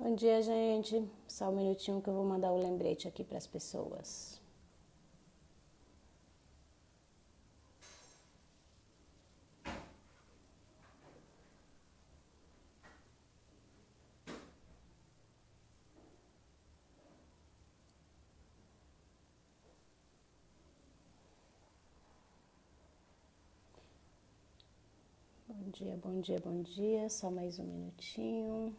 Bom dia, gente. Só um minutinho que eu vou mandar o lembrete aqui para as pessoas. Bom dia, bom dia, bom dia. Só mais um minutinho.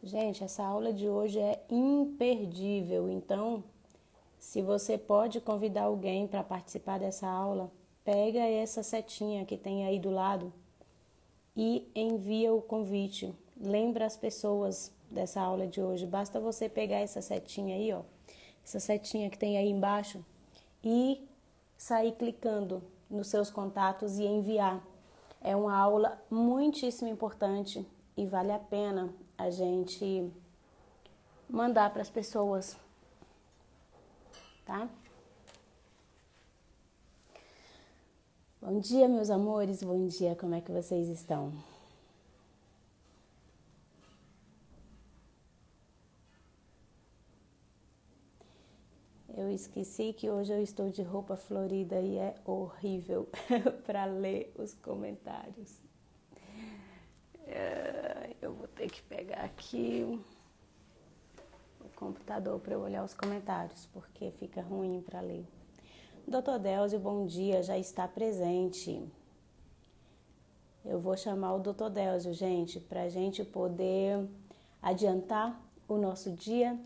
Gente, essa aula de hoje é imperdível, então, se você pode convidar alguém para participar dessa aula, pega essa setinha que tem aí do lado e envia o convite. Lembra as pessoas dessa aula de hoje. Basta você pegar essa setinha aí, ó, essa setinha que tem aí embaixo e sair clicando nos seus contatos e enviar. É uma aula muitíssimo importante e vale a pena a gente mandar para as pessoas, tá? Bom dia, meus amores, bom dia, como é que vocês estão? Eu esqueci que hoje eu estou de roupa florida e é horrível para ler os comentários. Eu vou ter que pegar aqui o computador para eu olhar os comentários, porque fica ruim para ler. Doutor Délcio, bom dia, já está presente. Eu vou chamar o Doutor Délcio, gente, para a gente poder adiantar o nosso dia.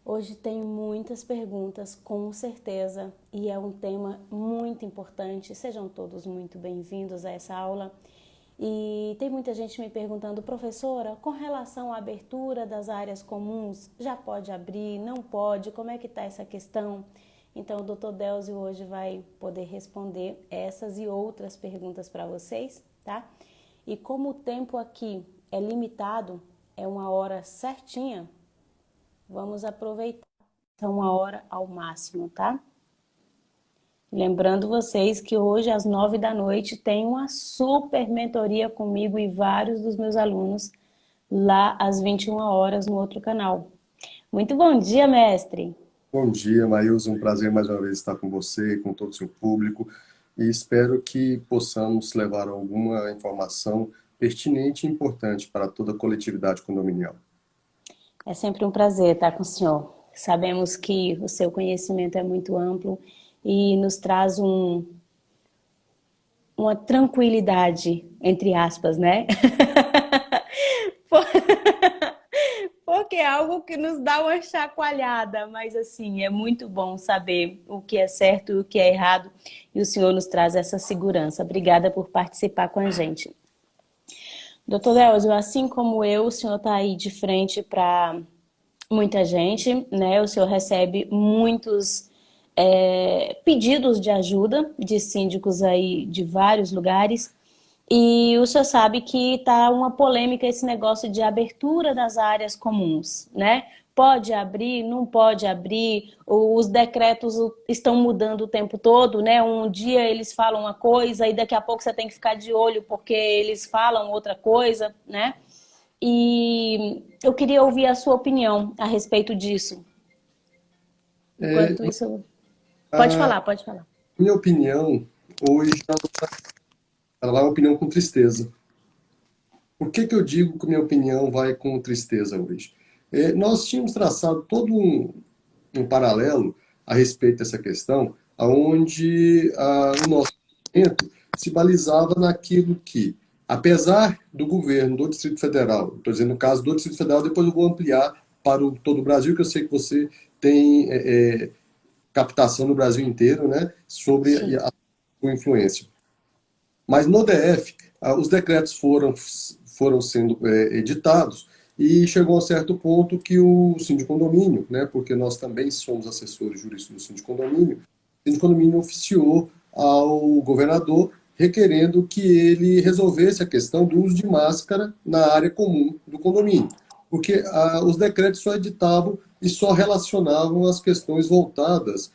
Hoje tem muitas perguntas, com certeza, e é um tema muito importante. Sejam todos muito bem-vindos a essa aula. E tem muita gente me perguntando, professora, com relação à abertura das áreas comuns, já pode abrir, não pode, como é que está essa questão? Então, o Dr. Délcio hoje vai poder responder essas e outras perguntas para vocês, tá? E como o tempo aqui é limitado, é uma hora certinha, vamos aproveitar essa uma hora ao máximo, tá? Lembrando vocês que hoje às 9 da noite tem uma super mentoria comigo e vários dos meus alunos lá às 21 horas no outro canal. Muito bom dia, mestre! Bom dia, Maílson. Um prazer mais uma vez estar com você, com todo o seu público, e espero que possamos levar alguma informação pertinente e importante para toda a coletividade condominial. É sempre um prazer estar com o senhor. Sabemos que o seu conhecimento é muito amplo e nos traz uma tranquilidade, entre aspas, né? Porque é algo que nos dá uma chacoalhada, mas assim, é muito bom saber o que é certo e o que é errado, e o senhor nos traz essa segurança. Obrigada por participar com a gente. Doutor Leozio, assim como eu, o senhor está aí de frente para muita gente, né? O senhor recebe muitos pedidos de ajuda de síndicos aí de vários lugares. E o senhor sabe que está uma polêmica esse negócio de abertura das áreas comuns, né? Pode abrir, não pode abrir, os decretos estão mudando o tempo todo, né? Um dia eles falam uma coisa e daqui a pouco você tem que ficar de olho porque eles falam outra coisa, né? E eu queria ouvir a sua opinião a respeito disso. É, Enquanto isso, pode a falar, pode falar. minha opinião hoje, ela vai uma opinião com tristeza. Por que que eu digo que minha opinião vai com tristeza hoje? Nós tínhamos traçado todo um paralelo a respeito dessa questão, onde o nosso movimento se balizava naquilo que, apesar do governo do Distrito Federal, estou dizendo no caso do Distrito Federal, depois eu vou ampliar para todo o Brasil, que eu sei que você tem captação no Brasil inteiro, né, sobre Sim, a sua influência. Mas no DF, os decretos foram sendo editados e chegou a um certo ponto que o síndico condomínio, né, porque nós também somos assessores jurídicos do síndico condomínio oficiou ao governador requerendo que ele resolvesse a questão do uso de máscara na área comum do condomínio, porque os decretos só editavam e só relacionavam as questões voltadas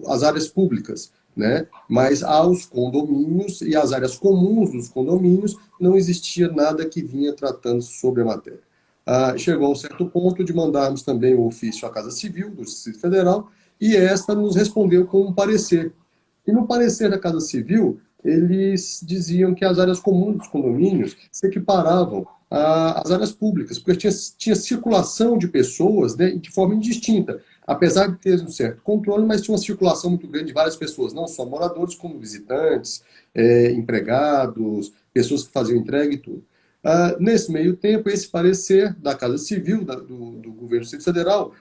às áreas públicas, né? Mas aos condomínios e às áreas comuns dos condomínios não existia nada que vinha tratando sobre a matéria. Chegou a um certo ponto de mandarmos também o ofício à Casa Civil do Distrito Federal e esta nos respondeu com um parecer. E no parecer da Casa Civil, eles diziam que as áreas comuns dos condomínios se equiparavam às áreas públicas, porque tinha circulação de pessoas, né, de forma indistinta, apesar de ter um certo controle, mas tinha uma circulação muito grande de várias pessoas, não só moradores, como visitantes, empregados, pessoas que faziam entrega e tudo. Nesse meio tempo, esse parecer da Casa Civil, do governo do Distrito Federal,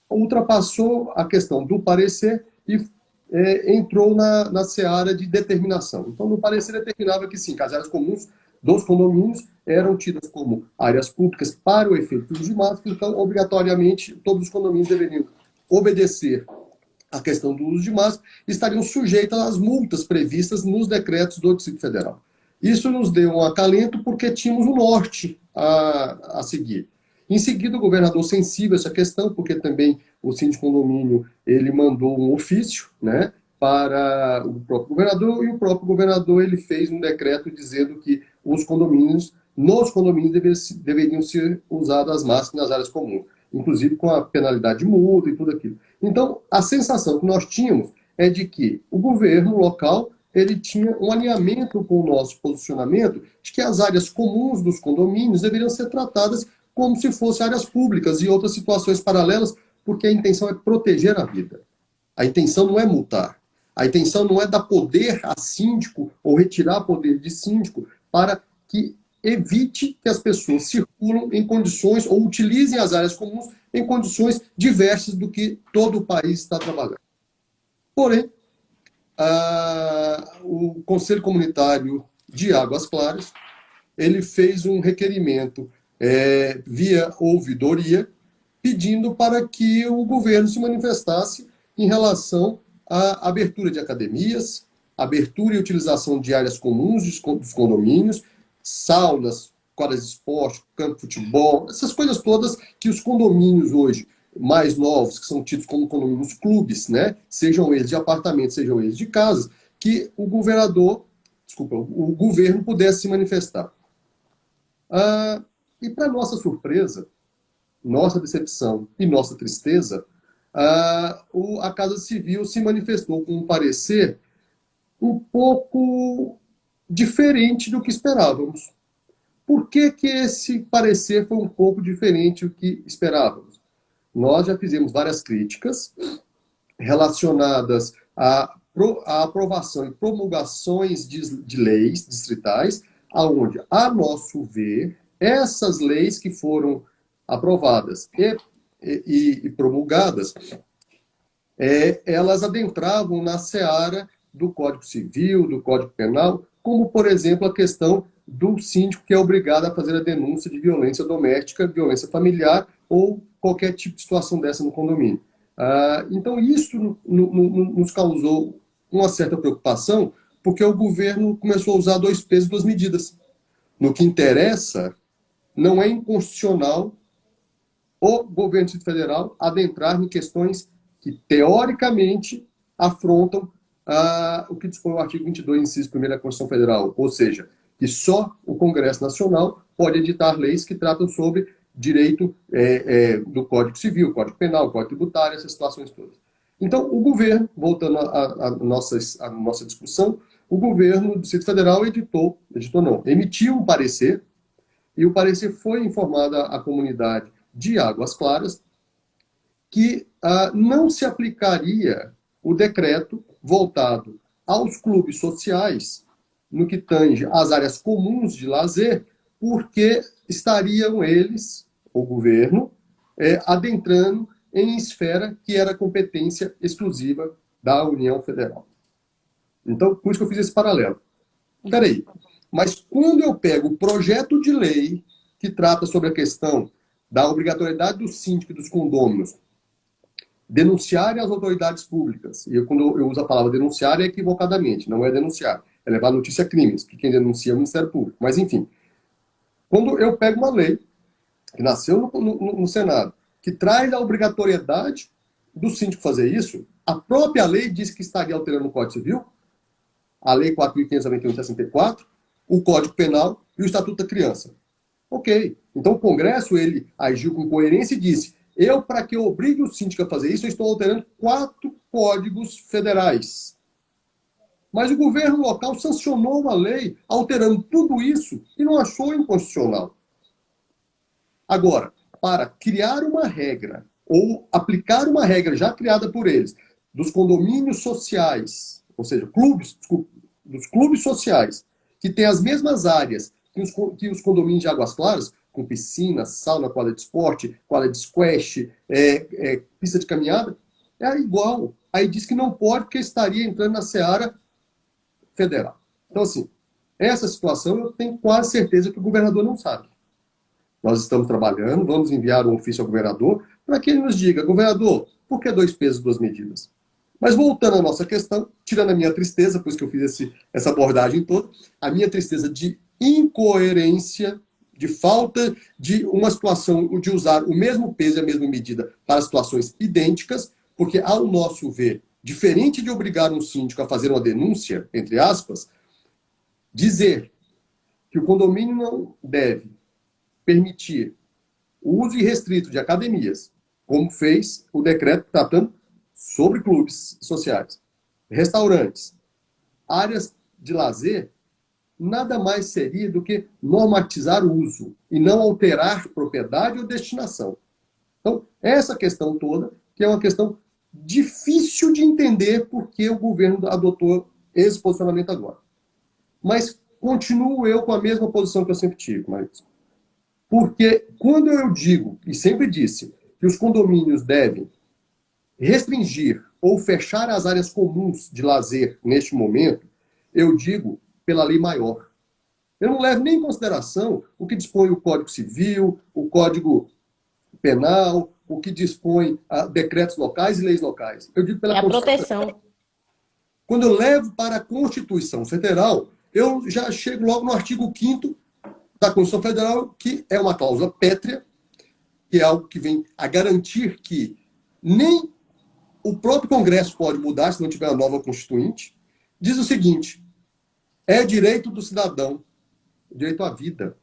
ultrapassou a questão do parecer e entrou na seara de determinação. Então, no parecer determinava que, sim, que as áreas comuns dos condomínios eram tidas como áreas públicas para o efeito do uso de máscara, então, obrigatoriamente, todos os condomínios deveriam obedecer à questão do uso de máscara e estariam sujeitos às multas previstas nos decretos do Distrito Federal. Isso nos deu um acalento porque tínhamos um norte a seguir. Em seguida, o governador sensível a essa questão, porque também o síndico condomínio ele mandou um ofício, né, para o próprio governador, e o próprio governador ele fez um decreto dizendo que nos condomínios deveriam ser usadas as máscaras nas áreas comuns, inclusive com a penalidade de multa e tudo aquilo. Então, a sensação que nós tínhamos é de que o governo local ele tinha um alinhamento com o nosso posicionamento de que as áreas comuns dos condomínios deveriam ser tratadas como se fossem áreas públicas e outras situações paralelas, porque a intenção é proteger a vida. A intenção não é multar. A intenção não é dar poder a síndico ou retirar poder de síndico para que evite que as pessoas circulam em condições ou utilizem as áreas comuns em condições diversas do que todo o país está trabalhando. Porém, o Conselho Comunitário de Águas Claras ele fez um requerimento via ouvidoria, pedindo para que o governo se manifestasse em relação à abertura de academias, abertura e utilização de áreas comuns dos condomínios, saunas, quadras de esporte, campo de futebol, essas coisas todas que os condomínios hoje mais novos, que são tidos como condomínios clubes, né, sejam eles de apartamentos, sejam eles de casas, que o governo pudesse se manifestar. E para nossa surpresa, nossa decepção e nossa tristeza, a Casa Civil se manifestou com um parecer um pouco diferente do que esperávamos. Por que esse parecer foi um pouco diferente do que esperávamos? Nós já fizemos várias críticas relacionadas à aprovação e promulgações de leis distritais, aonde, a nosso ver, essas leis que foram aprovadas e promulgadas, elas adentravam na seara do Código Civil, do Código Penal, como, por exemplo, a questão do síndico que é obrigado a fazer a denúncia de violência doméstica, violência familiar ou qualquer tipo de situação dessa no condomínio. Então, isso nos causou uma certa preocupação, porque o governo começou a usar 2 pesos, 2 medidas. No que interessa, não é inconstitucional o governo do Distrito Federal adentrar em questões que, teoricamente, afrontam o que dispõe o artigo 22, inciso 1º da Constituição Federal, ou seja, que só o Congresso Nacional pode editar leis que tratam sobre direito do Código Civil, Código Penal, Código Tributário, essas situações todas. Então, o governo, voltando à nossa discussão, o governo do Distrito Federal emitiu um parecer, e o parecer foi informado à comunidade de Águas Claras que não se aplicaria o decreto voltado aos clubes sociais no que tange às áreas comuns de lazer, porque estariam eles, o governo, adentrando em esfera que era competência exclusiva da União Federal. Então, por isso que eu fiz esse paralelo. Peraí, mas quando eu pego o projeto de lei que trata sobre a questão da obrigatoriedade do síndico e dos condôminos denunciarem as autoridades públicas, e quando eu uso a palavra denunciar é equivocadamente, não é denunciar, é levar notícia a crimes, que quem denuncia é o Ministério Público. Mas, enfim, quando eu pego uma lei que nasceu no Senado, que traz a obrigatoriedade do síndico fazer isso, a própria lei diz que estaria alterando o Código Civil, a Lei 4.591 de 64, o Código Penal e o Estatuto da Criança. Ok. Então o Congresso ele agiu com coerência e disse: para que eu obrigue o síndico a fazer isso, eu estou alterando 4 códigos federais. Mas o governo local sancionou uma lei alterando tudo isso e não achou inconstitucional. Agora, para criar uma regra, ou aplicar uma regra já criada por eles, dos condomínios sociais, ou seja, dos clubes sociais, que têm as mesmas áreas que os condomínios de Águas Claras, com piscina, sauna, quadra de esporte, quadra de squash, pista de caminhada, é igual. Aí diz que não pode, porque estaria entrando na seara federal. Então, assim, essa situação eu tenho quase certeza que o governador não sabe. Nós estamos trabalhando, vamos enviar um ofício ao governador para que ele nos diga: governador, por que 2 pesos, 2 medidas? Mas voltando à nossa questão, tirando a minha tristeza, pois que eu fiz essa abordagem toda, a minha tristeza de incoerência, de falta de uma situação de usar o mesmo peso e a mesma medida para situações idênticas, porque, ao nosso ver, diferente de obrigar um síndico a fazer uma denúncia, entre aspas, dizer que o condomínio não deve permitir o uso irrestrito de academias, como fez o decreto tratando sobre clubes sociais, restaurantes, áreas de lazer, nada mais seria do que normatizar o uso e não alterar propriedade ou destinação. Então, essa questão toda, que é uma questão difícil de entender porque o governo adotou esse posicionamento agora. Mas continuo eu com a mesma posição que eu sempre tive, Marcos. Porque quando eu digo, e sempre disse, que os condomínios devem restringir ou fechar as áreas comuns de lazer neste momento, eu digo pela lei maior. Eu não levo nem em consideração o que dispõe o Código Civil, o Código Penal, o que dispõe decretos locais e leis locais. Eu digo pela proteção. Quando eu levo para a Constituição Federal, eu já chego logo no artigo 5º da Constituição Federal, que é uma cláusula pétrea, que é algo que vem a garantir que nem o próprio Congresso pode mudar se não tiver uma nova Constituinte. Diz o seguinte: é direito do cidadão, direito à vida.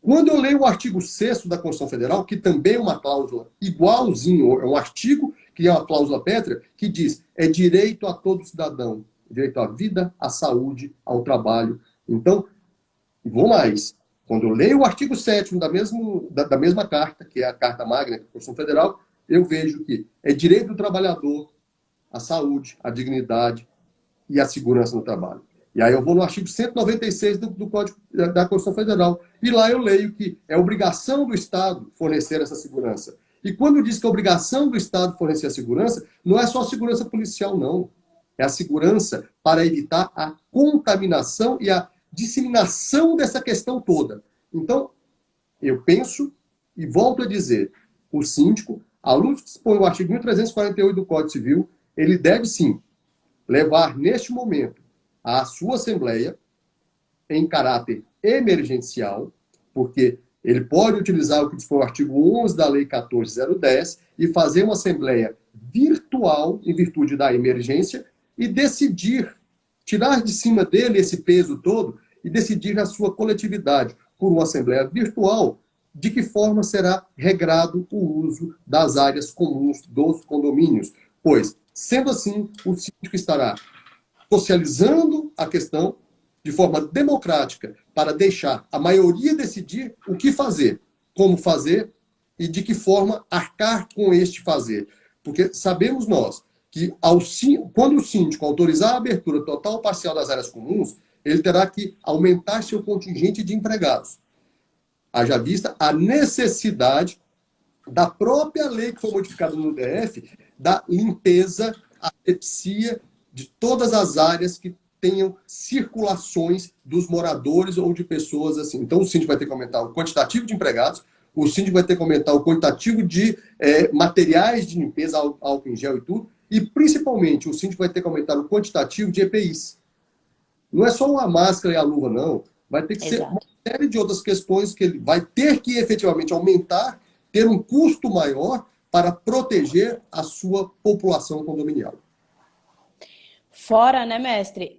Quando eu leio o artigo 6º da Constituição Federal, que também é uma cláusula igualzinho, é um artigo que é uma cláusula pétrea, que diz: é direito a todo cidadão, direito à vida, à saúde, ao trabalho. Então, vou mais. Quando eu leio o artigo 7º da mesma carta, que é a Carta Magna da Constituição Federal, eu vejo que é direito do trabalhador à saúde, à dignidade e à segurança no trabalho. E aí eu vou no artigo 196 do Código da Constituição Federal. E lá eu leio que é obrigação do Estado fornecer essa segurança. E quando diz que é obrigação do Estado fornecer a segurança, não é só a segurança policial, não. É a segurança para evitar a contaminação e a disseminação dessa questão toda. Então, eu penso e volto a dizer, o síndico, à luz que dispõe o artigo 1348 do Código Civil, ele deve sim levar neste momento à sua Assembleia em caráter emergencial, porque ele pode utilizar o que dispõe o artigo 11 da Lei 14.010 e fazer uma Assembleia virtual, em virtude da emergência, e decidir, tirar de cima dele esse peso todo e decidir na sua coletividade, por uma Assembleia virtual, de que forma será regrado o uso das áreas comuns dos condomínios. Pois, sendo assim, o síndico estará socializando a questão de forma democrática para deixar a maioria decidir o que fazer, como fazer e de que forma arcar com este fazer. Porque sabemos nós que quando o síndico autorizar a abertura total ou parcial das áreas comuns, ele terá que aumentar seu contingente de empregados. Haja vista a necessidade da própria lei que foi modificada no DF, da limpeza, asepsia de todas as áreas que tenham circulações dos moradores ou de pessoas assim. Então, o síndico vai ter que aumentar o quantitativo de empregados, o síndico vai ter que aumentar o quantitativo de materiais de limpeza, álcool em gel e tudo, e, principalmente, o síndico vai ter que aumentar o quantitativo de EPIs. Não é só uma máscara e a luva, não. Vai ter que ser uma série de outras questões que ele vai ter que, efetivamente, aumentar, ter um custo maior, para proteger a sua população condominial. Fora, né, mestre?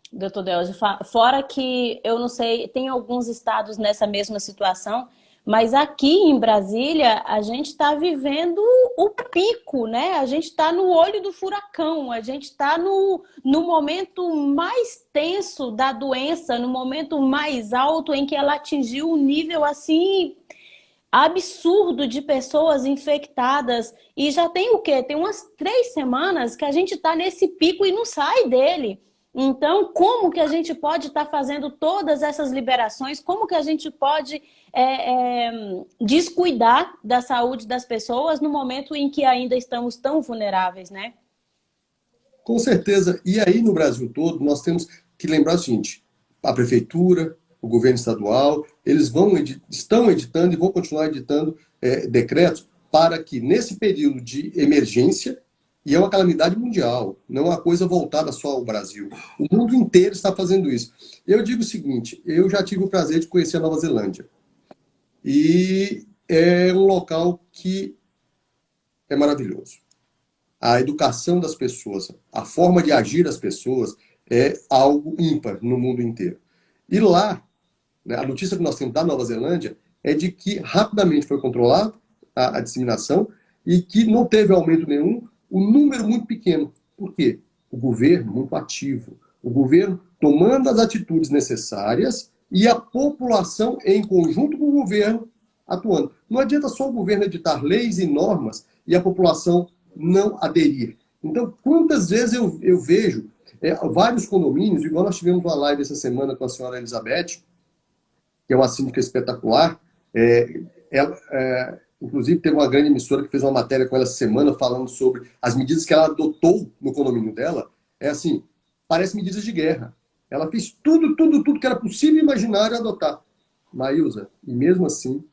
Doutor Delcio, fora que eu não sei, tem alguns estados nessa mesma situação, mas aqui em Brasília a gente está vivendo o pico, né? A gente está no olho do furacão, a gente está no momento mais tenso da doença, no momento mais alto em que ela atingiu um nível assim absurdo de pessoas infectadas. E já tem o quê? Tem umas 3 semanas que a gente está nesse pico e não sai dele. Então, como que a gente pode estar fazendo todas essas liberações? Como que a gente pode descuidar da saúde das pessoas no momento em que ainda estamos tão vulneráveis, né? Com certeza. E aí, no Brasil todo, nós temos que lembrar o seguinte: a prefeitura, o governo estadual, eles estão editando e vão continuar editando decretos para que, nesse período de emergência, e é uma calamidade mundial, não é uma coisa voltada só ao Brasil. O mundo inteiro está fazendo isso. Eu digo o seguinte: eu já tive o prazer de conhecer a Nova Zelândia. E é um local que é maravilhoso. A educação das pessoas, a forma de agir das pessoas é algo ímpar no mundo inteiro. E lá, né, a notícia que nós temos da Nova Zelândia é de que rapidamente foi controlada a disseminação e que não teve aumento nenhum, um número muito pequeno. Por quê? O governo muito ativo, o governo tomando as atitudes necessárias e a população em conjunto com o governo atuando. Não adianta só o governo editar leis e normas e a população não aderir. Então, quantas vezes eu vejo vários condomínios, igual nós tivemos uma live essa semana com a senhora Elizabeth, que é uma síndica espetacular, inclusive teve uma grande emissora que fez uma matéria com ela essa semana falando sobre as medidas que ela adotou no condomínio dela. É assim, parece medidas de guerra. Ela fez tudo que era possível imaginar e adotar. Maílza, e mesmo assim,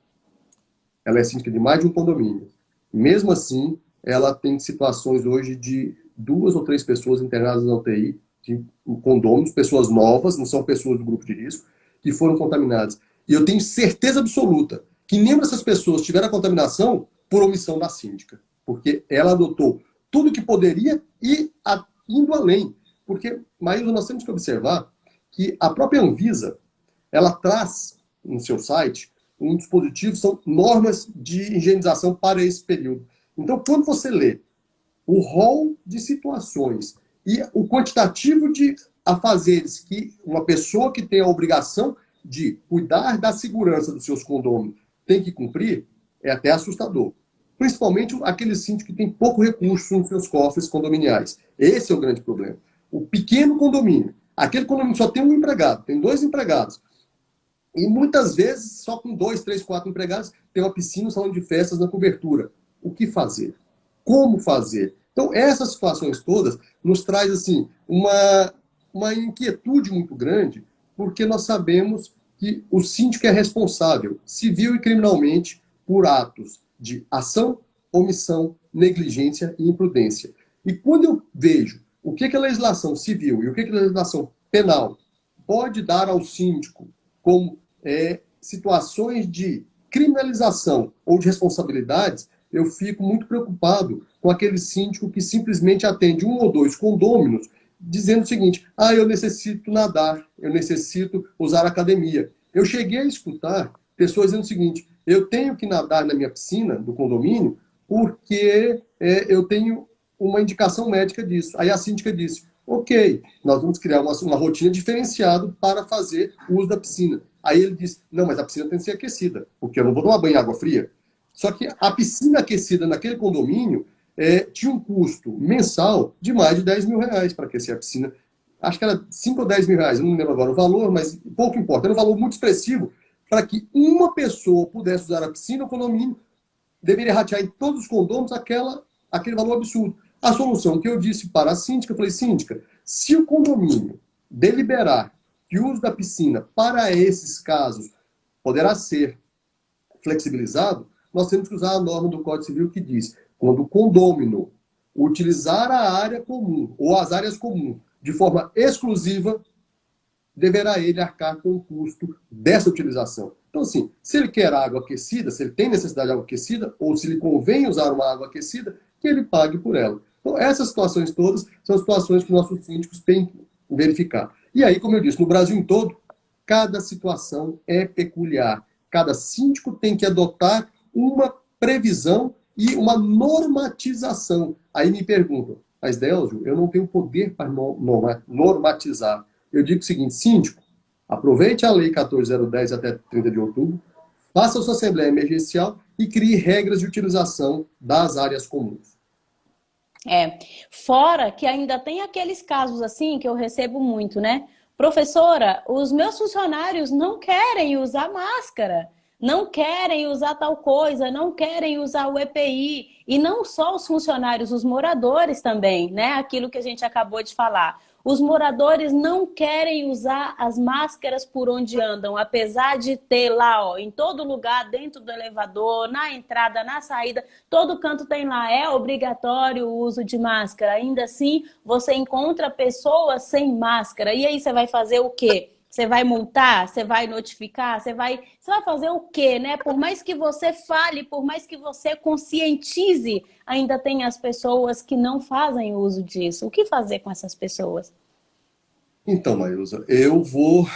ela é síndica de mais de um condomínio. Mesmo assim, ela tem situações hoje de 2 ou 3 pessoas internadas na UTI, de condôminos, pessoas novas, não são pessoas do grupo de risco, que foram contaminadas. E eu tenho certeza absoluta que nenhuma dessas pessoas tiveram a contaminação por omissão da síndica, porque ela adotou tudo que poderia e indo além. Porque, Maílza, nós temos que observar que a própria Anvisa, ela traz no seu site um dispositivo, são normas de higienização para esse período. Então, quando você lê o rol de situações e o quantitativo de afazeres que uma pessoa que tem a obrigação de cuidar da segurança dos seus condôminos tem que cumprir, é até assustador. Principalmente aquele síndico que tem pouco recurso nos seus cofres condominiais. Esse é o grande problema. O pequeno condomínio, aquele condomínio só tem um empregado, tem 2 empregados, e muitas vezes, só com 2, 3, 4 empregados, tem uma piscina, um salão de festas na cobertura. O que fazer? Como fazer? Então, essas situações todas nos traz assim, uma inquietude muito grande, porque nós sabemos que o síndico é responsável, civil e criminalmente, por atos de ação, omissão, negligência e imprudência. E quando eu vejo o que a legislação civil e o que a legislação penal pode dar ao síndico como situações de criminalização ou de responsabilidades, eu fico muito preocupado com aquele síndico que simplesmente atende 1 ou 2 condôminos dizendo o seguinte: eu necessito nadar, eu necessito usar academia. Eu cheguei a escutar pessoas dizendo o seguinte: eu tenho que nadar na minha piscina do condomínio porque eu tenho uma indicação médica disso. Aí a síndica disse: ok, nós vamos criar uma rotina diferenciada para fazer o uso da piscina. Aí ele disse: não, mas a piscina tem que ser aquecida, porque eu não vou tomar banho em água fria. Só que a piscina aquecida naquele condomínio tinha um custo mensal de mais de 10 mil reais para aquecer a piscina. Acho que era 5 ou 10 mil reais, não me lembro agora o valor, mas pouco importa. Era um valor muito expressivo para que uma pessoa pudesse usar a piscina, o condomínio deveria ratear em todos os condôminos aquele valor absurdo. A solução que eu disse para a síndica, eu falei: síndica, se o condomínio deliberar que o uso da piscina para esses casos poderá ser flexibilizado, nós temos que usar a norma do Código Civil que diz: quando o condômino utilizar a área comum ou as áreas comuns de forma exclusiva, deverá ele arcar com o custo dessa utilização. Então, assim, se ele quer água aquecida, se ele tem necessidade de água aquecida, ou se lhe convém usar uma água aquecida, que ele pague por ela. Então, essas situações todas são situações que nossos síndicos têm que verificar. E aí, como eu disse, no Brasil todo, cada situação é peculiar. Cada síndico tem que adotar uma previsão e uma normatização. Aí me perguntam, mas Délgio, eu não tenho poder para normatizar. Eu digo o seguinte, síndico, aproveite a Lei 14.010 até 30 de outubro, faça a sua Assembleia Emergencial e crie regras de utilização das áreas comuns. Fora que ainda tem aqueles casos assim que eu recebo muito, né? Professora, os meus funcionários não querem usar máscara, não querem usar tal coisa, não querem usar o EPI. E não só os funcionários, os moradores também, né? Aquilo que a gente acabou de falar. Os moradores não querem usar as máscaras por onde andam, apesar de ter lá, ó, em todo lugar, dentro do elevador, na entrada, na saída, todo canto tem lá, é obrigatório o uso de máscara. Ainda assim, você encontra pessoas sem máscara. E aí você vai fazer o quê? Você vai multar? Você vai notificar? Você vai fazer o quê, né? Por mais que você fale, por mais que você conscientize, ainda tem as pessoas que não fazem uso disso. O que fazer com essas pessoas? Então, Maísa, eu vou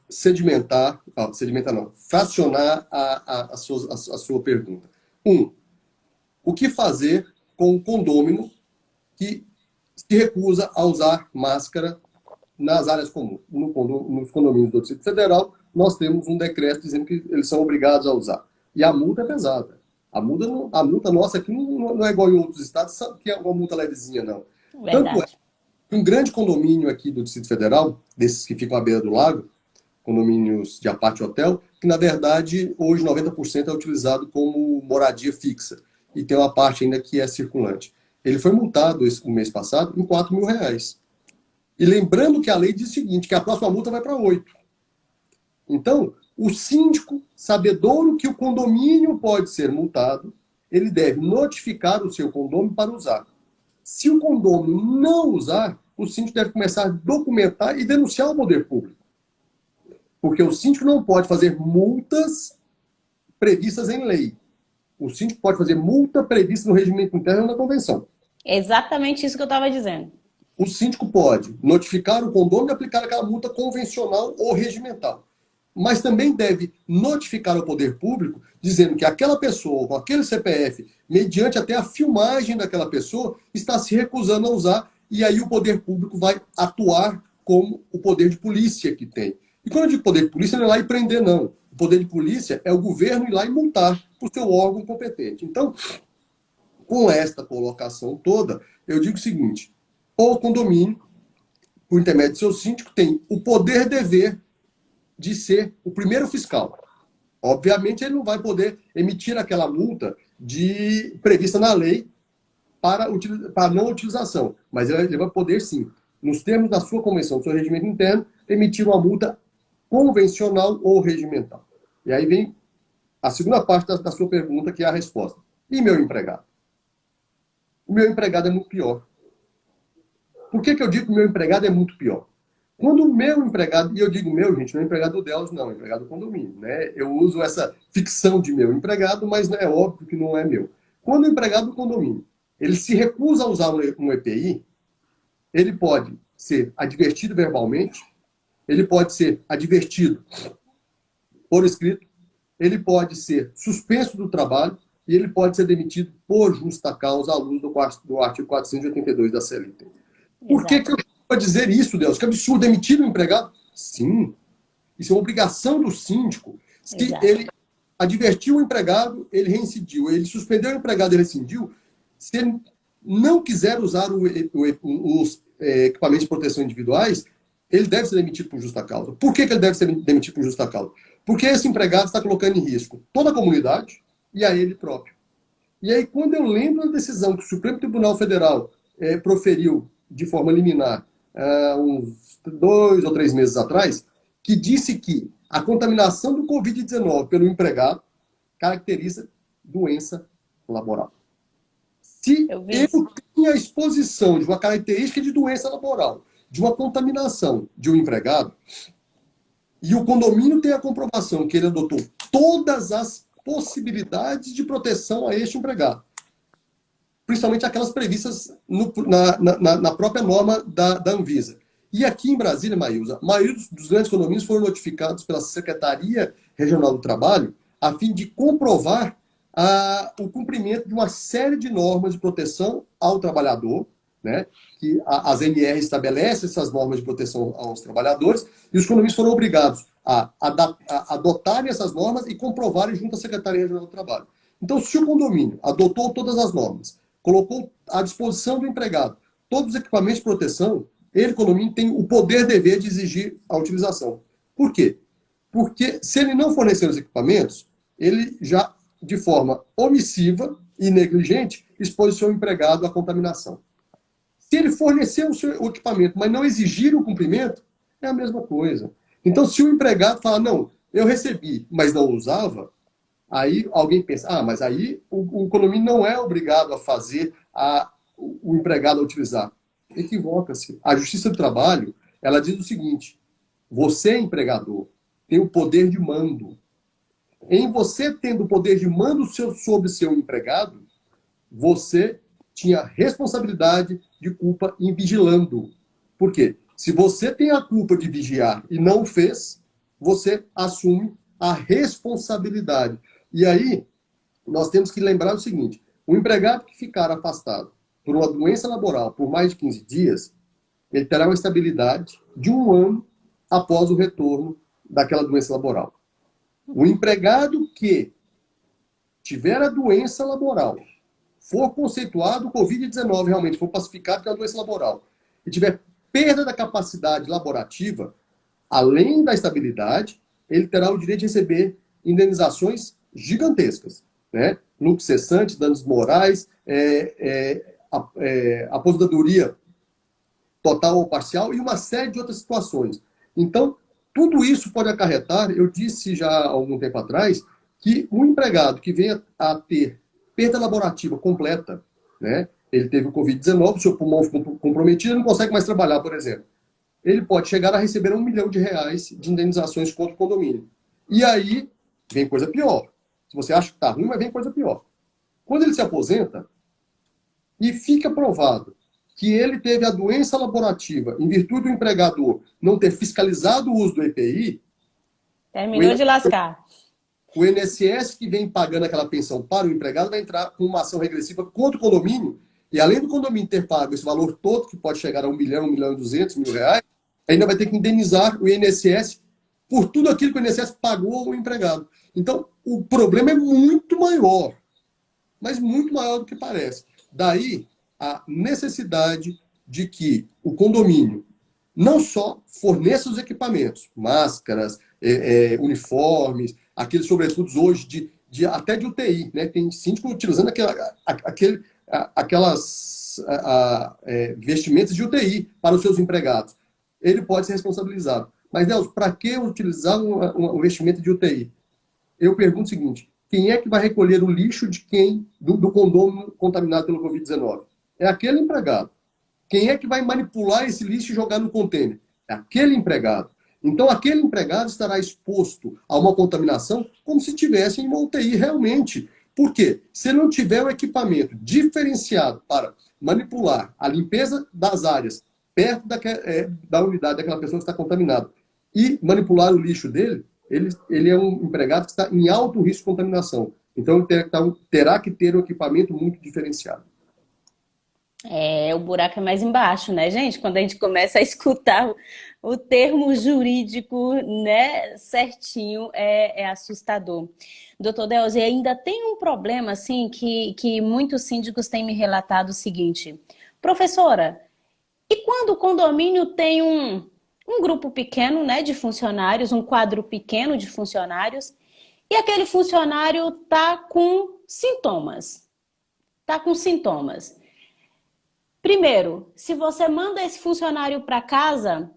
sedimentar não, fracionar a sua pergunta. O que fazer com o condômino que se recusa a usar máscara nas áreas comuns? Nos condomínios do Distrito Federal, nós temos um decreto dizendo que eles são obrigados a usar. E a multa é pesada. A multa nossa aqui não é igual em outros estados, que é uma multa levezinha, não. Tanto é Verdade. que um grande condomínio aqui do Distrito Federal, desses que ficam à beira do lago, condomínios de apart hotel, que na verdade hoje 90% é utilizado como moradia fixa. E tem uma parte ainda que é circulante. Ele foi multado o mês passado em R$ 4.000. E lembrando que a lei diz o seguinte, que a próxima multa vai para 8. Então, o síndico, sabedouro que o condomínio pode ser multado, ele deve notificar o seu condomínio para usar. Se o condomínio não usar, o síndico deve começar a documentar e denunciar ao poder público. Porque o síndico não pode fazer multas previstas em lei. O síndico pode fazer multa prevista no regimento interno ou na convenção. É exatamente isso que eu estava dizendo. O síndico pode notificar o condomínio e aplicar aquela multa convencional ou regimental. Mas também deve notificar ao poder público, dizendo que aquela pessoa, com aquele CPF, mediante até a filmagem daquela pessoa, está se recusando a usar, e aí o poder público vai atuar como o poder de polícia que tem. E quando eu digo poder de polícia, não é lá e prender, não. O poder de polícia é o governo ir lá e multar por seu órgão competente. Então, com esta colocação toda, eu digo o seguinte: o condomínio, por intermédio do seu síndico, tem o poder-dever de ser o primeiro fiscal. Obviamente, ele não vai poder emitir aquela multa prevista na lei para não utilização, mas ele vai poder, sim, nos termos da sua convenção, do seu regimento interno, emitir uma multa convencional ou regimental. E aí vem a segunda parte da sua pergunta, que é a resposta. E meu empregado? O meu empregado é muito pior. Por que eu digo que o meu empregado é muito pior? Quando o meu empregado, e eu digo meu, gente, não é empregado do Deus, não, é empregado do condomínio, né? Eu uso essa ficção de meu empregado, mas é óbvio que não é meu. Quando o empregado do condomínio, ele se recusa a usar um EPI, ele pode ser advertido verbalmente, ele pode ser advertido por escrito, ele pode ser suspenso do trabalho e ele pode ser demitido por justa causa à luz do artigo 482 da CLT. Por que eu vou dizer isso, Deus? Que absurdo, demitir um empregado? Sim, isso é uma obrigação do síndico. Se ele advertiu o empregado, ele reincidiu. Ele suspendeu o empregado, ele rescindiu. Se ele não quiser usar os equipamentos de proteção individuais, ele deve ser demitido por justa causa. Por que ele deve ser demitido por justa causa? Porque esse empregado está colocando em risco toda a comunidade e a ele próprio. E aí, quando eu lembro da decisão que o Supremo Tribunal Federal proferiu de forma liminar uns 2 ou 3 meses atrás, que disse que a contaminação do Covid-19 pelo empregado caracteriza doença laboral. Se eu tenho a exposição de uma característica de doença laboral, de uma contaminação de um empregado, E o condomínio tem a comprovação que ele adotou todas as possibilidades de proteção a este empregado, principalmente aquelas previstas na própria norma da Anvisa. E aqui em Brasília, Maísa, a maioria dos grandes condomínios foram notificados pela Secretaria Regional do Trabalho a fim de comprovar o cumprimento de uma série de normas de proteção ao trabalhador, né? Que as NR estabelecem essas normas de proteção aos trabalhadores, e os condomínios foram obrigados a adotarem essas normas e comprovarem junto à Secretaria Regional do Trabalho. Então, se o condomínio adotou todas as normas, colocou à disposição do empregado todos os equipamentos de proteção, ele, condomínio, tem o poder dever de exigir a utilização. Por quê? Porque se ele não fornecer os equipamentos, ele já, de forma omissiva e negligente, expôs o seu empregado à contaminação. Se ele fornecer o equipamento, mas não exigir o cumprimento, é a mesma coisa. Então, se o empregado fala, não, eu recebi, mas não usava, aí alguém pensa, mas aí o condomínio não é obrigado a fazer o empregado a utilizar. Equivoca-se. A Justiça do Trabalho, ela diz o seguinte, você, empregador, tem o poder de mando. Em você tendo o poder de mando sobre seu empregado, você tinha responsabilidade de culpa em vigilando. Por quê? Se você tem a culpa de vigiar e não o fez, você assume a responsabilidade. E aí, nós temos que lembrar o seguinte, o empregado que ficar afastado por uma doença laboral por mais de 15 dias, ele terá uma estabilidade de 1 ano após o retorno daquela doença laboral. O empregado que tiver a doença laboral, for conceituado Covid-19, realmente for classificado que é uma doença laboral, e tiver perda da capacidade laborativa, além da estabilidade, ele terá o direito de receber indenizações gigantescas, né? Lucro cessante, danos morais, aposentadoria total ou parcial e uma série de outras situações. Então, tudo isso pode acarretar, eu disse já há algum tempo atrás, que um empregado que venha a ter perda laborativa completa, né? Ele teve o Covid-19, o seu pulmão ficou comprometido, ele não consegue mais trabalhar, por exemplo. Ele pode chegar a receber R$ 1 milhão de indenizações contra o condomínio. E aí vem coisa pior. Se você acha que está ruim, mas vem coisa pior. Quando ele se aposenta e fica provado que ele teve a doença laborativa em virtude do empregador não ter fiscalizado o uso do EPI, Terminou de lascar. O INSS que vem pagando aquela pensão para o empregado vai entrar com uma ação regressiva contra o condomínio, e além do condomínio ter pago esse valor todo, que pode chegar a R$ 1 milhão, R$ 1.200.000, ainda vai ter que indenizar o INSS por tudo aquilo que o INSS pagou ao empregado. Então, o problema é muito maior, mas muito maior do que parece. Daí, a necessidade de que o condomínio não só forneça os equipamentos, máscaras, uniformes, aqueles sobretudos hoje até de UTI, né? Tem síndico utilizando aquelas vestimentas de UTI para os seus empregados. Ele pode ser responsabilizado. Mas, Nelson, para que utilizar um vestimenta de UTI? Eu pergunto o seguinte, quem é que vai recolher o lixo de quem do condomínio contaminado pelo Covid-19? É aquele empregado. Quem é que vai manipular esse lixo e jogar no contêiner? É aquele empregado. Então, aquele empregado estará exposto a uma contaminação como se estivesse em uma UTI realmente. Por quê? Se não tiver um equipamento diferenciado para manipular a limpeza das áreas perto da unidade daquela pessoa que está contaminada e manipular o lixo dele, ele é um empregado que está em alto risco de contaminação. Então, terá que ter um equipamento muito diferenciado. O buraco é mais embaixo, né, gente? Quando a gente começa a escutar o termo jurídico, né, certinho, é assustador. Doutor Delzi, ainda tem um problema, assim, que muitos síndicos têm me relatado o seguinte. Professora, e quando o condomínio tem um grupo pequeno, né, de funcionários, um quadro pequeno de funcionários, e aquele funcionário tá com sintomas? Tá com sintomas. Primeiro, se você manda esse funcionário para casa,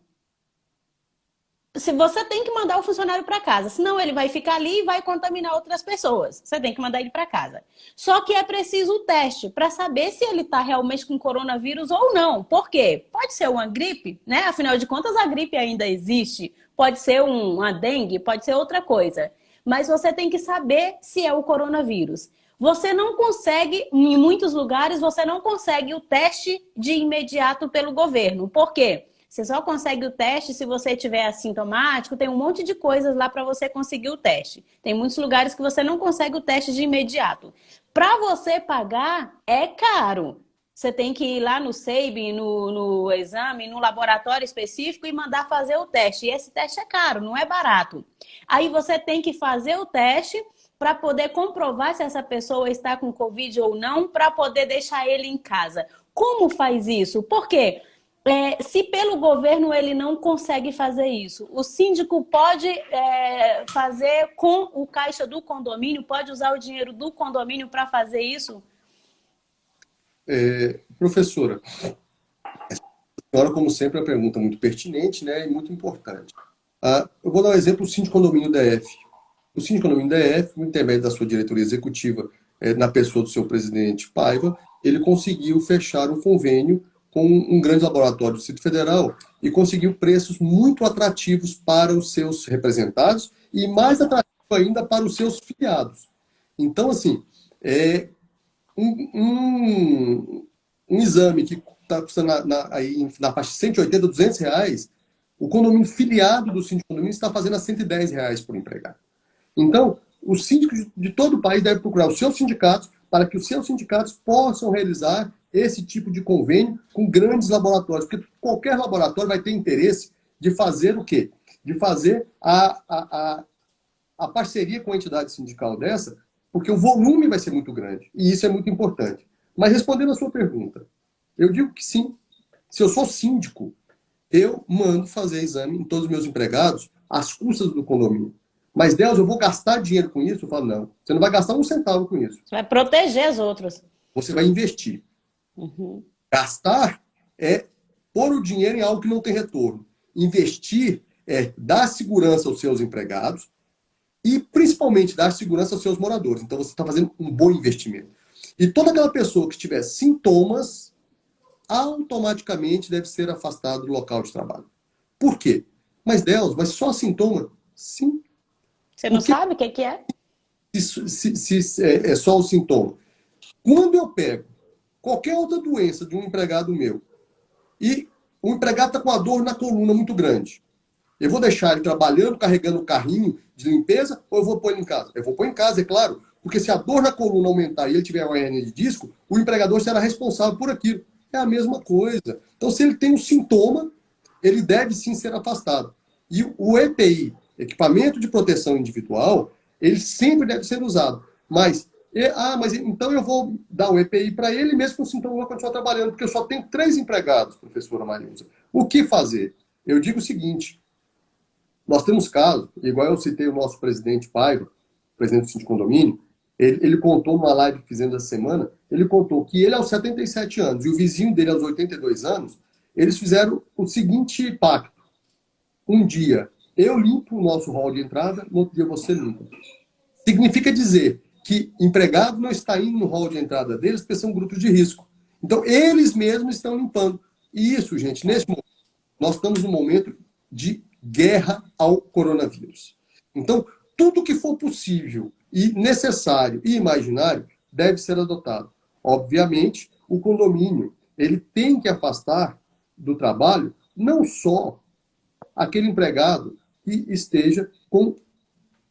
Se você tem que mandar o funcionário para casa, senão ele vai ficar ali e vai contaminar outras pessoas. Você tem que mandar ele para casa. Só que é preciso o teste para saber se ele está realmente com coronavírus ou não. Por quê? Pode ser uma gripe, né? Afinal de contas, a gripe ainda existe. Pode ser uma dengue, pode ser outra coisa. Mas você tem que saber se é o coronavírus. Você não consegue, em muitos lugares, você não consegue o teste de imediato pelo governo. Por quê? Você só consegue o teste se você tiver assintomático, tem um monte de coisas lá para você conseguir o teste. Tem muitos lugares que você não consegue o teste de imediato. Para você pagar, é caro. Você tem que ir lá no SEIB, no exame, no laboratório específico e mandar fazer o teste. E esse teste é caro, não é barato. Aí você tem que fazer o teste para poder comprovar se essa pessoa está com Covid ou não, para poder deixar ele em casa. Como faz isso? Por quê? Se pelo governo ele não consegue fazer isso, o síndico pode fazer com o caixa do condomínio, pode usar o dinheiro do condomínio para fazer isso? Professora, a senhora, como sempre, é uma pergunta muito pertinente, né, e muito importante. Eu vou dar um exemplo, o síndico condomínio DF. O síndico condomínio DF, no intermédio da sua diretoria executiva, na pessoa do seu presidente Paiva, ele conseguiu fechar um convênio com um grande laboratório do Distrito Federal e conseguiu preços muito atrativos para os seus representados e mais atrativo ainda para os seus filiados. Então, assim, um exame que está custando aí na faixa de 180, R$ 200, o condomínio filiado do síndico condomínio está fazendo a R$ 110 por empregado. Então, os síndicos de todo o país devem procurar os seus sindicatos para que os seus sindicatos possam realizar esse tipo de convênio com grandes laboratórios, porque qualquer laboratório vai ter interesse de fazer o quê? De fazer a parceria com a entidade sindical dessa, porque o volume vai ser muito grande, e isso é muito importante. Mas respondendo a sua pergunta, eu digo que sim. Se eu sou síndico, eu mando fazer exame em todos os meus empregados às custas do condomínio. Mas, Deus, eu vou gastar dinheiro com isso? Eu falo, não. Você não vai gastar um centavo com isso. Vai proteger os outros. Você vai investir. Uhum. Gastar é pôr o dinheiro em algo que não tem retorno. Investir é dar segurança aos seus empregados e, principalmente, dar segurança aos seus moradores. Então, você está fazendo um bom investimento. E toda aquela pessoa que tiver sintomas, automaticamente deve ser afastado do local de trabalho. Por quê? Mas, Deus, mas só sintoma? Sim. Você não sabe o que é? Se é só o sintoma. Quando eu pego qualquer outra doença de um empregado meu e o empregado está com a dor na coluna muito grande, eu vou deixar ele trabalhando, carregando o carrinho de limpeza, ou eu vou pôr ele em casa? Eu vou pôr em casa, é claro, porque se a dor na coluna aumentar e ele tiver uma hernia de disco, o empregador será responsável por aquilo. É a mesma coisa. Então, se ele tem um sintoma, ele deve sim ser afastado. E o EPI, equipamento de proteção individual, ele sempre deve ser usado. Mas então eu vou dar o EPI para ele, mesmo com o sintoma eu vou continuar trabalhando, porque eu só tenho 3 empregados, professora Marilza. O que fazer? Eu digo o seguinte, nós temos casos, igual eu citei o nosso presidente Paiva, presidente do Síndico Condomínio, ele contou numa live que fizemos essa semana, ele contou que ele aos 77 anos e o vizinho dele aos 82 anos, eles fizeram o seguinte pacto. Um dia eu limpo o nosso hall de entrada, no outro dia você limpa. Significa dizer que empregado não está indo no hall de entrada deles porque são grupos de risco. Então, eles mesmos estão limpando. E isso, gente, nesse momento, nós estamos num momento de guerra ao coronavírus. Então, tudo que for possível e necessário e imaginário deve ser adotado. Obviamente, o condomínio ele tem que afastar do trabalho não só aquele empregado que esteja com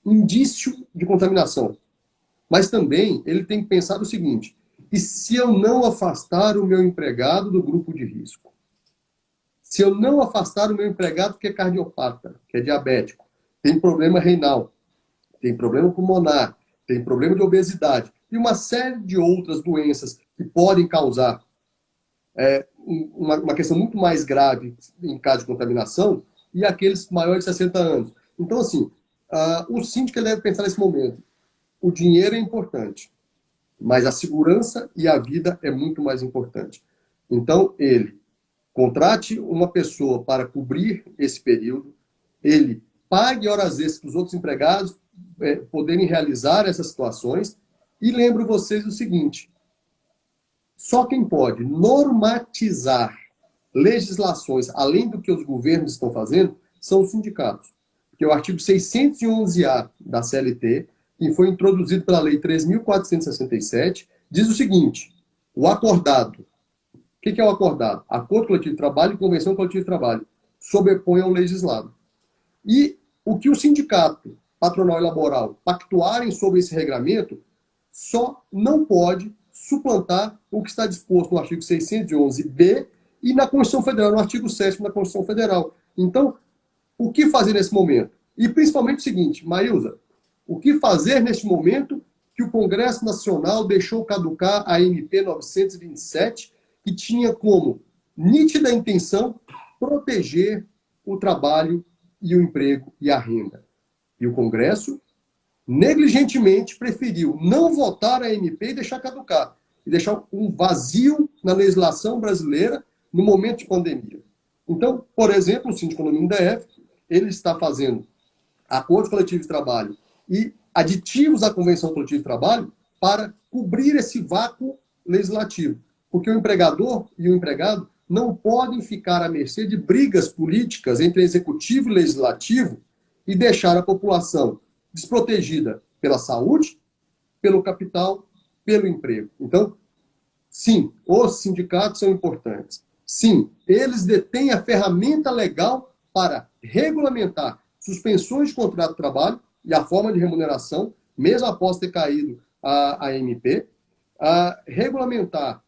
indício de contaminação, mas também ele tem que pensar o seguinte: e se eu não afastar o meu empregado do grupo de risco? Se eu não afastar o meu empregado que é cardiopata, que é diabético, tem problema renal, tem problema pulmonar, tem problema de obesidade e uma série de outras doenças que podem causar uma questão muito mais grave em caso de contaminação, e aqueles maiores de 60 anos. Então, assim, o síndico deve pensar nesse momento. O dinheiro é importante, mas a segurança e a vida é muito mais importante. Então, ele contrate uma pessoa para cobrir esse período, ele pague horas extras para os outros empregados poderem realizar essas situações. E lembro vocês o seguinte, só quem pode normatizar legislações, além do que os governos estão fazendo, são os sindicatos. Porque o artigo 611-A da CLT, que foi introduzido pela Lei 3.467, diz o seguinte, o acordado. O que é o acordado? Acordo coletivo de trabalho e convenção coletiva de trabalho. Sobrepõe ao legislado. E o que o sindicato, patronal e laboral, pactuarem sobre esse regramento, só não pode suplantar o que está disposto no artigo 611-B e na Constituição Federal, no artigo 7º da Constituição Federal. Então, o que fazer nesse momento? E principalmente o seguinte, Maílza, o que fazer neste momento que o Congresso Nacional deixou caducar a MP 927, que tinha como nítida intenção proteger o trabalho e o emprego e a renda. E o Congresso negligentemente preferiu não votar a MP e deixar caducar, e deixar um vazio na legislação brasileira no momento de pandemia. Então, por exemplo, o Síndico no DF, ele está fazendo acordos coletivos de trabalho e aditivos à Convenção Coletiva de Trabalho para cobrir esse vácuo legislativo. Porque o empregador e o empregado não podem ficar à mercê de brigas políticas entre executivo e legislativo e deixar a população desprotegida pela saúde, pelo capital, pelo emprego. Então, sim, os sindicatos são importantes. Sim, eles detêm a ferramenta legal para regulamentar suspensões de contrato de trabalho e a forma de remuneração, mesmo após ter caído a MP, a regulamentar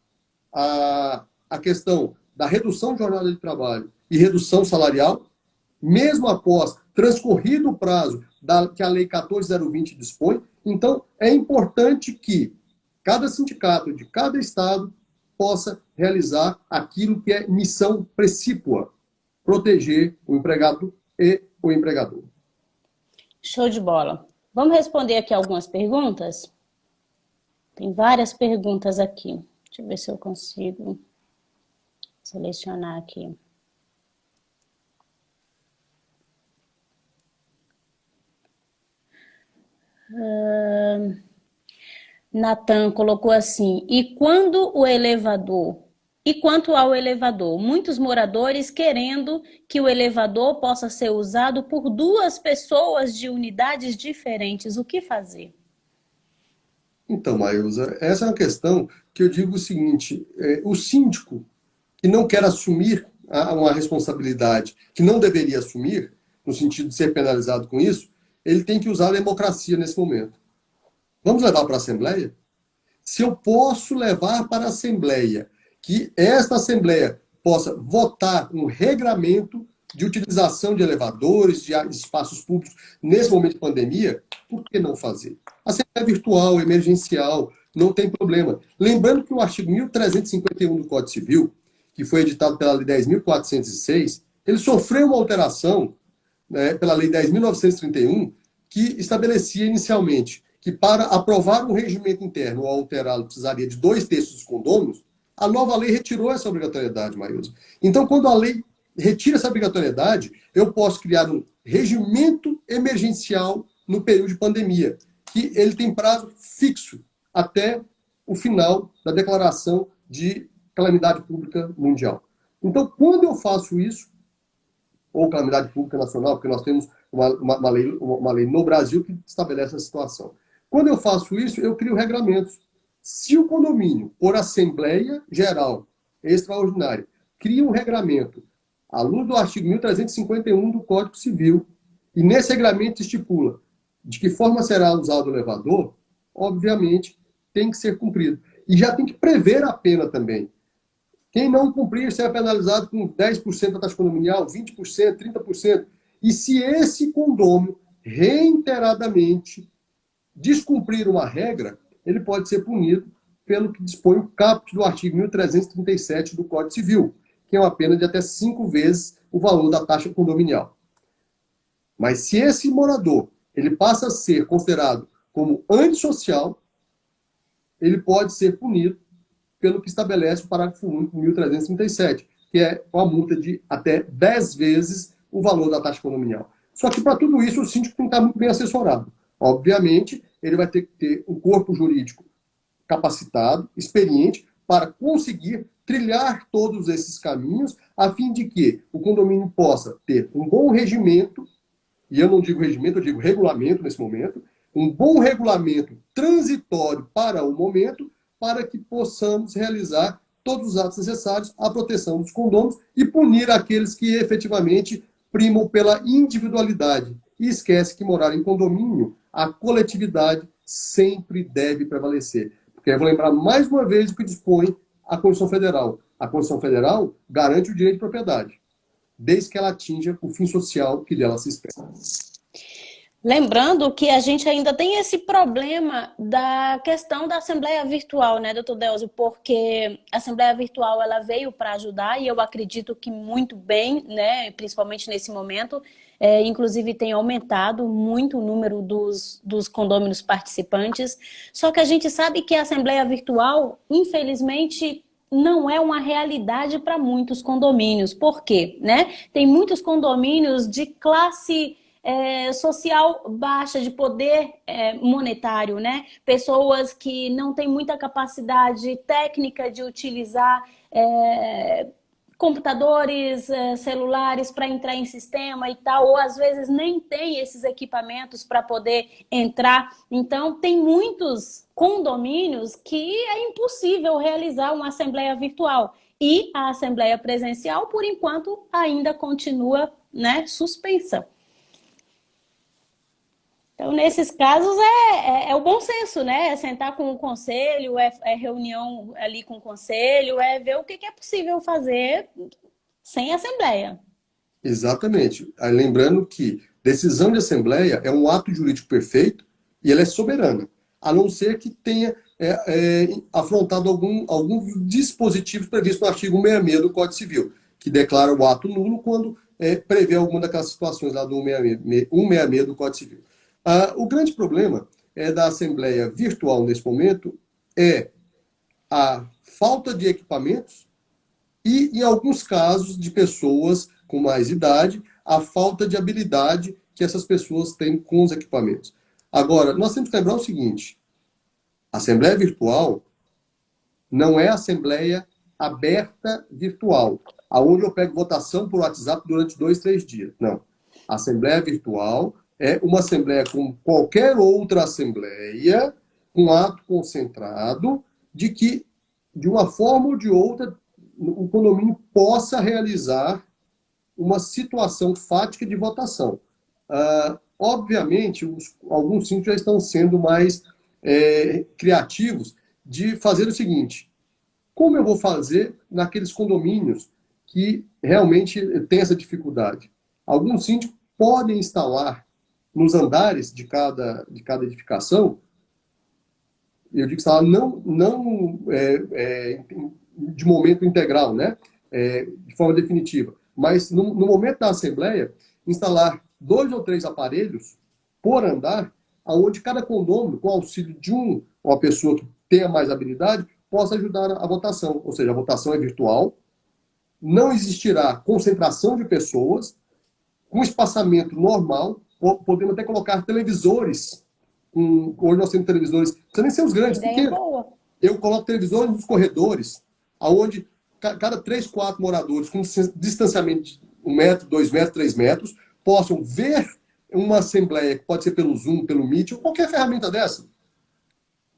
a questão da redução de jornada de trabalho e redução salarial, mesmo após transcorrido o prazo que a Lei 14.020 dispõe. Então, é importante que cada sindicato de cada estado possa realizar aquilo que é missão precípua, proteger o empregado e o empregador. Show de bola. Vamos responder aqui algumas perguntas? Tem várias perguntas aqui. Deixa eu ver se eu consigo selecionar aqui. Natan colocou assim, e quanto ao elevador, muitos moradores querendo que o elevador possa ser usado por duas pessoas de unidades diferentes, o que fazer? Então, Maílza, essa é uma questão que eu digo o seguinte, o síndico que não quer assumir uma responsabilidade que não deveria assumir, no sentido de ser penalizado com isso, ele tem que usar a democracia nesse momento. Vamos levar para a Assembleia? Se eu posso levar para a Assembleia, que esta Assembleia possa votar um regramento de utilização de elevadores, de espaços públicos nesse momento de pandemia, por que não fazer? A Assembleia virtual, emergencial, não tem problema. Lembrando que o artigo 1351 do Código Civil, que foi editado pela Lei 10.406, ele sofreu uma alteração, né, pela Lei 10.931, que estabelecia inicialmente que para aprovar um regimento interno ou alterá-lo precisaria de 2/3 dos condôminos, a nova lei retirou essa obrigatoriedade, Maílza. Então, quando a lei retira essa obrigatoriedade, eu posso criar um regimento emergencial no período de pandemia, que ele tem prazo fixo até o final da declaração de calamidade pública mundial. Então, quando eu faço isso, ou calamidade pública nacional, porque nós temos uma lei no Brasil que estabelece essa situação. Quando eu faço isso, eu crio regramentos. Se o condomínio, por Assembleia Geral Extraordinária, cria um regramento, à luz do artigo 1351 do Código Civil, e nesse regramento estipula de que forma será usado o elevador, obviamente tem que ser cumprido. E já tem que prever a pena também. Quem não cumprir será penalizado com 10% da taxa condominial, 20%, 30%. E se esse condômino reiteradamente descumprir uma regra, ele pode ser punido pelo que dispõe o caput do artigo 1337 do Código Civil, que é uma pena de até 5 vezes o valor da taxa condominial. Mas se esse morador ele passa a ser considerado como antissocial, ele pode ser punido pelo que estabelece o parágrafo único 1337, que é uma multa de até 10 vezes o valor da taxa condominial. Só que para tudo isso o síndico tem que estar muito bem assessorado. Obviamente, ele vai ter que ter um corpo jurídico capacitado, experiente, para conseguir trilhar todos esses caminhos, a fim de que o condomínio possa ter um bom regimento, e eu não digo regimento, eu digo regulamento nesse momento, um bom regulamento transitório para o momento, para que possamos realizar todos os atos necessários à proteção dos condôminos e punir aqueles que efetivamente primam pela individualidade e esquece que morar em condomínio, a coletividade sempre deve prevalecer. Porque eu vou lembrar mais uma vez o que dispõe a Constituição Federal. A Constituição Federal garante o direito de propriedade, desde que ela atinja o fim social que dela se espera. Lembrando que a gente ainda tem esse problema da questão da Assembleia Virtual, né, doutor Delcio? Porque a Assembleia Virtual ela veio para ajudar e eu acredito que muito bem, né, principalmente nesse momento, inclusive tem aumentado muito o número dos condôminos participantes. Só que a gente sabe que a Assembleia Virtual, infelizmente, não é uma realidade para muitos condomínios. Por quê? Né? Tem muitos condomínios de classe social baixa, de poder monetário, né? Pessoas que não têm muita capacidade técnica de utilizar computadores, celulares para entrar em sistema e tal, ou às vezes nem tem esses equipamentos para poder entrar. Então, tem muitos condomínios que é impossível realizar uma assembleia virtual. E a assembleia presencial, por enquanto, ainda continua, né, suspensa. Então, nesses casos, é o bom senso, né? É sentar com o conselho, é reunião ali com o conselho, é ver o que é possível fazer sem assembleia. Exatamente. Aí, lembrando que decisão de assembleia é um ato jurídico perfeito e ela é soberana, a não ser que tenha afrontado alguns dispositivos previstos no artigo 66 do Código Civil, que declara o ato nulo quando prevê alguma daquelas situações lá do 166 do Código Civil. O grande problema da Assembleia virtual nesse momento é a falta de equipamentos e, em alguns casos, de pessoas com mais idade, a falta de habilidade que essas pessoas têm com os equipamentos. Agora, nós temos que lembrar o seguinte: a Assembleia virtual não é Assembleia aberta virtual, aonde eu pego votação por WhatsApp durante 2, 3 dias. Não. A Assembleia virtual é uma assembleia como qualquer outra assembleia, com ato concentrado, de que, de uma forma ou de outra, o condomínio possa realizar uma situação fática de votação. Obviamente, alguns síndicos já estão sendo mais criativos de fazer o seguinte: como eu vou fazer naqueles condomínios que realmente têm essa dificuldade? Alguns síndicos podem instalar nos andares de cada edificação, eu digo instalar não de momento integral, né? De forma definitiva, mas no momento da assembleia, instalar 2 ou 3 aparelhos por andar, aonde cada condômino, com auxílio de uma pessoa que tenha mais habilidade, possa ajudar a votação. Ou seja, a votação é virtual, não existirá concentração de pessoas, com espaçamento normal, podemos até colocar televisores. Hoje nós temos televisores, não precisa nem ser os grandes, pequenos. Eu coloco televisores nos corredores, aonde cada 3, 4 moradores, com distanciamento de 1 metro, 2 metros, 3 metros, possam ver uma assembleia, que pode ser pelo Zoom, pelo Meet, ou qualquer ferramenta dessa.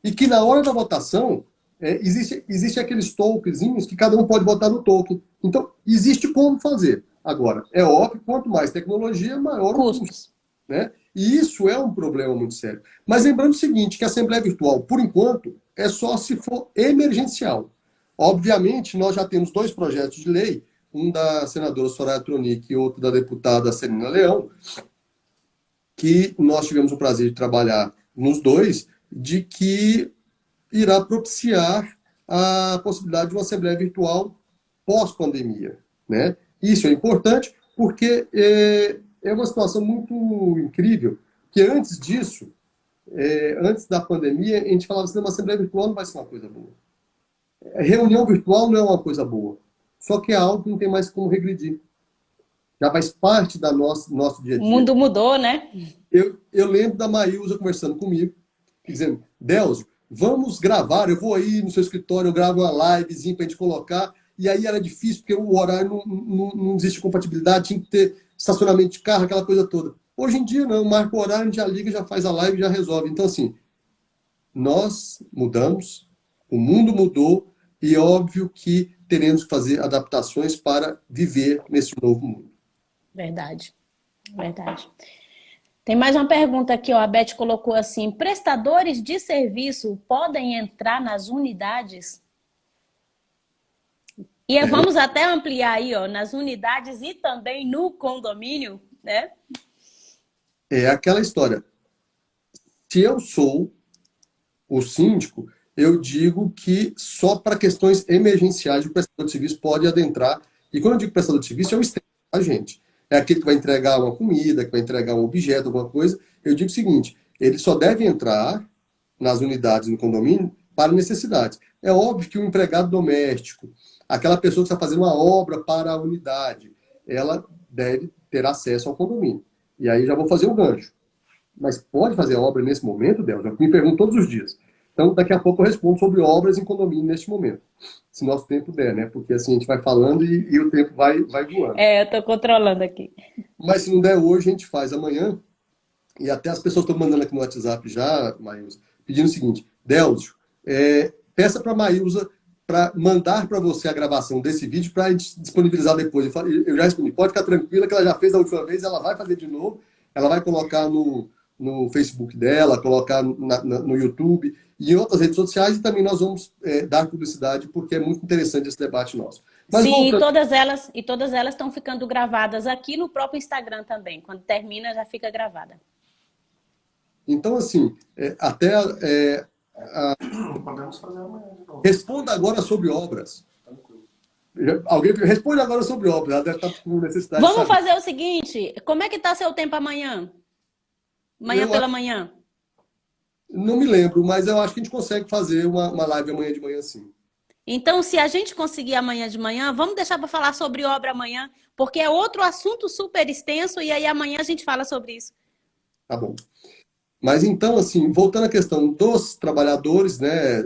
E que na hora da votação, existe aqueles tokenzinhos que cada um pode votar no token. Então, existe como fazer. Agora, é óbvio, quanto mais tecnologia, maior o custo. Né? E isso é um problema muito sério. Mas lembrando o seguinte, que a Assembleia Virtual, por enquanto, é só se for emergencial. Obviamente, nós já temos 2 projetos de lei, um da senadora Soraya Tronic e outro da deputada Celina Leão, que nós tivemos o prazer de trabalhar nos 2, de que irá propiciar a possibilidade de uma Assembleia Virtual pós-pandemia. Né? Isso é importante porque é uma situação muito incrível, que antes disso, antes da pandemia, a gente falava assim, uma Assembleia Virtual não vai ser uma coisa boa. Reunião virtual não é uma coisa boa. Só que é algo que não tem mais como regredir. já faz parte da nosso dia a O dia. mundo mudou, né? Eu lembro da Maísa conversando comigo, dizendo, Delcio, vamos gravar, eu vou aí no seu escritório, eu gravo uma livezinha para a gente colocar, e aí era difícil, porque o horário não existe compatibilidade, tinha que ter estacionamento de carro, aquela coisa toda. Hoje em dia não, marca o horário, a gente já liga, já faz a live, já resolve. Então, assim, nós mudamos, o mundo mudou, e é óbvio que teremos que fazer adaptações para viver nesse novo mundo. Verdade, verdade. Tem mais uma pergunta aqui, ó. A Beth colocou assim: prestadores de serviço podem entrar nas unidades? E vamos até ampliar aí, ó, nas unidades e também no condomínio, né? É aquela história. Se eu sou o síndico, eu digo que só para questões emergenciais o prestador de serviço pode adentrar. E quando eu digo prestador de serviço, é o externo, a gente. É aquele que vai entregar uma comida, que vai entregar um objeto, alguma coisa. Eu digo o seguinte, ele só deve entrar nas unidades no condomínio para necessidades. É óbvio que o empregado doméstico, aquela pessoa que está fazendo uma obra para a unidade, ela deve ter acesso ao condomínio. E aí já vou fazer o gancho. Mas pode fazer obra nesse momento, Delza? Me pergunto todos os dias. Então, daqui a pouco eu respondo sobre obras em condomínio neste momento. Se nosso tempo der, né? Porque assim a gente vai falando e o tempo vai voando. É, eu tô controlando aqui. Mas se não der hoje, a gente faz amanhã. E até as pessoas estão mandando aqui no WhatsApp já, Maílza, pedindo o seguinte: Delcio, peça para a Maílza para mandar para você a gravação desse vídeo para a gente disponibilizar depois. Eu já respondi, pode ficar tranquila que ela já fez a última vez, ela vai fazer de novo, ela vai colocar no Facebook dela, colocar no YouTube e em outras redes sociais, e também nós vamos dar publicidade, porque é muito interessante esse debate nosso. Mas Sim, voltando... e todas elas estão ficando gravadas aqui no próprio Instagram também. Quando termina, já fica gravada. Então, assim, Podemos fazer amanhã de novo. responda agora sobre obras. Alguém responde agora sobre obras, ela deve estar com necessidade de Vamos saber. fazer o seguinte: como é que tá seu tempo amanhã? Amanhã pela manhã? Não me lembro, mas eu acho que a gente consegue fazer uma live amanhã de manhã, sim. Então, se a gente conseguir amanhã de manhã, vamos deixar para falar sobre obra amanhã, porque é outro assunto super extenso e aí amanhã a gente fala sobre isso. Tá bom. Mas então, assim, voltando à questão dos trabalhadores, né,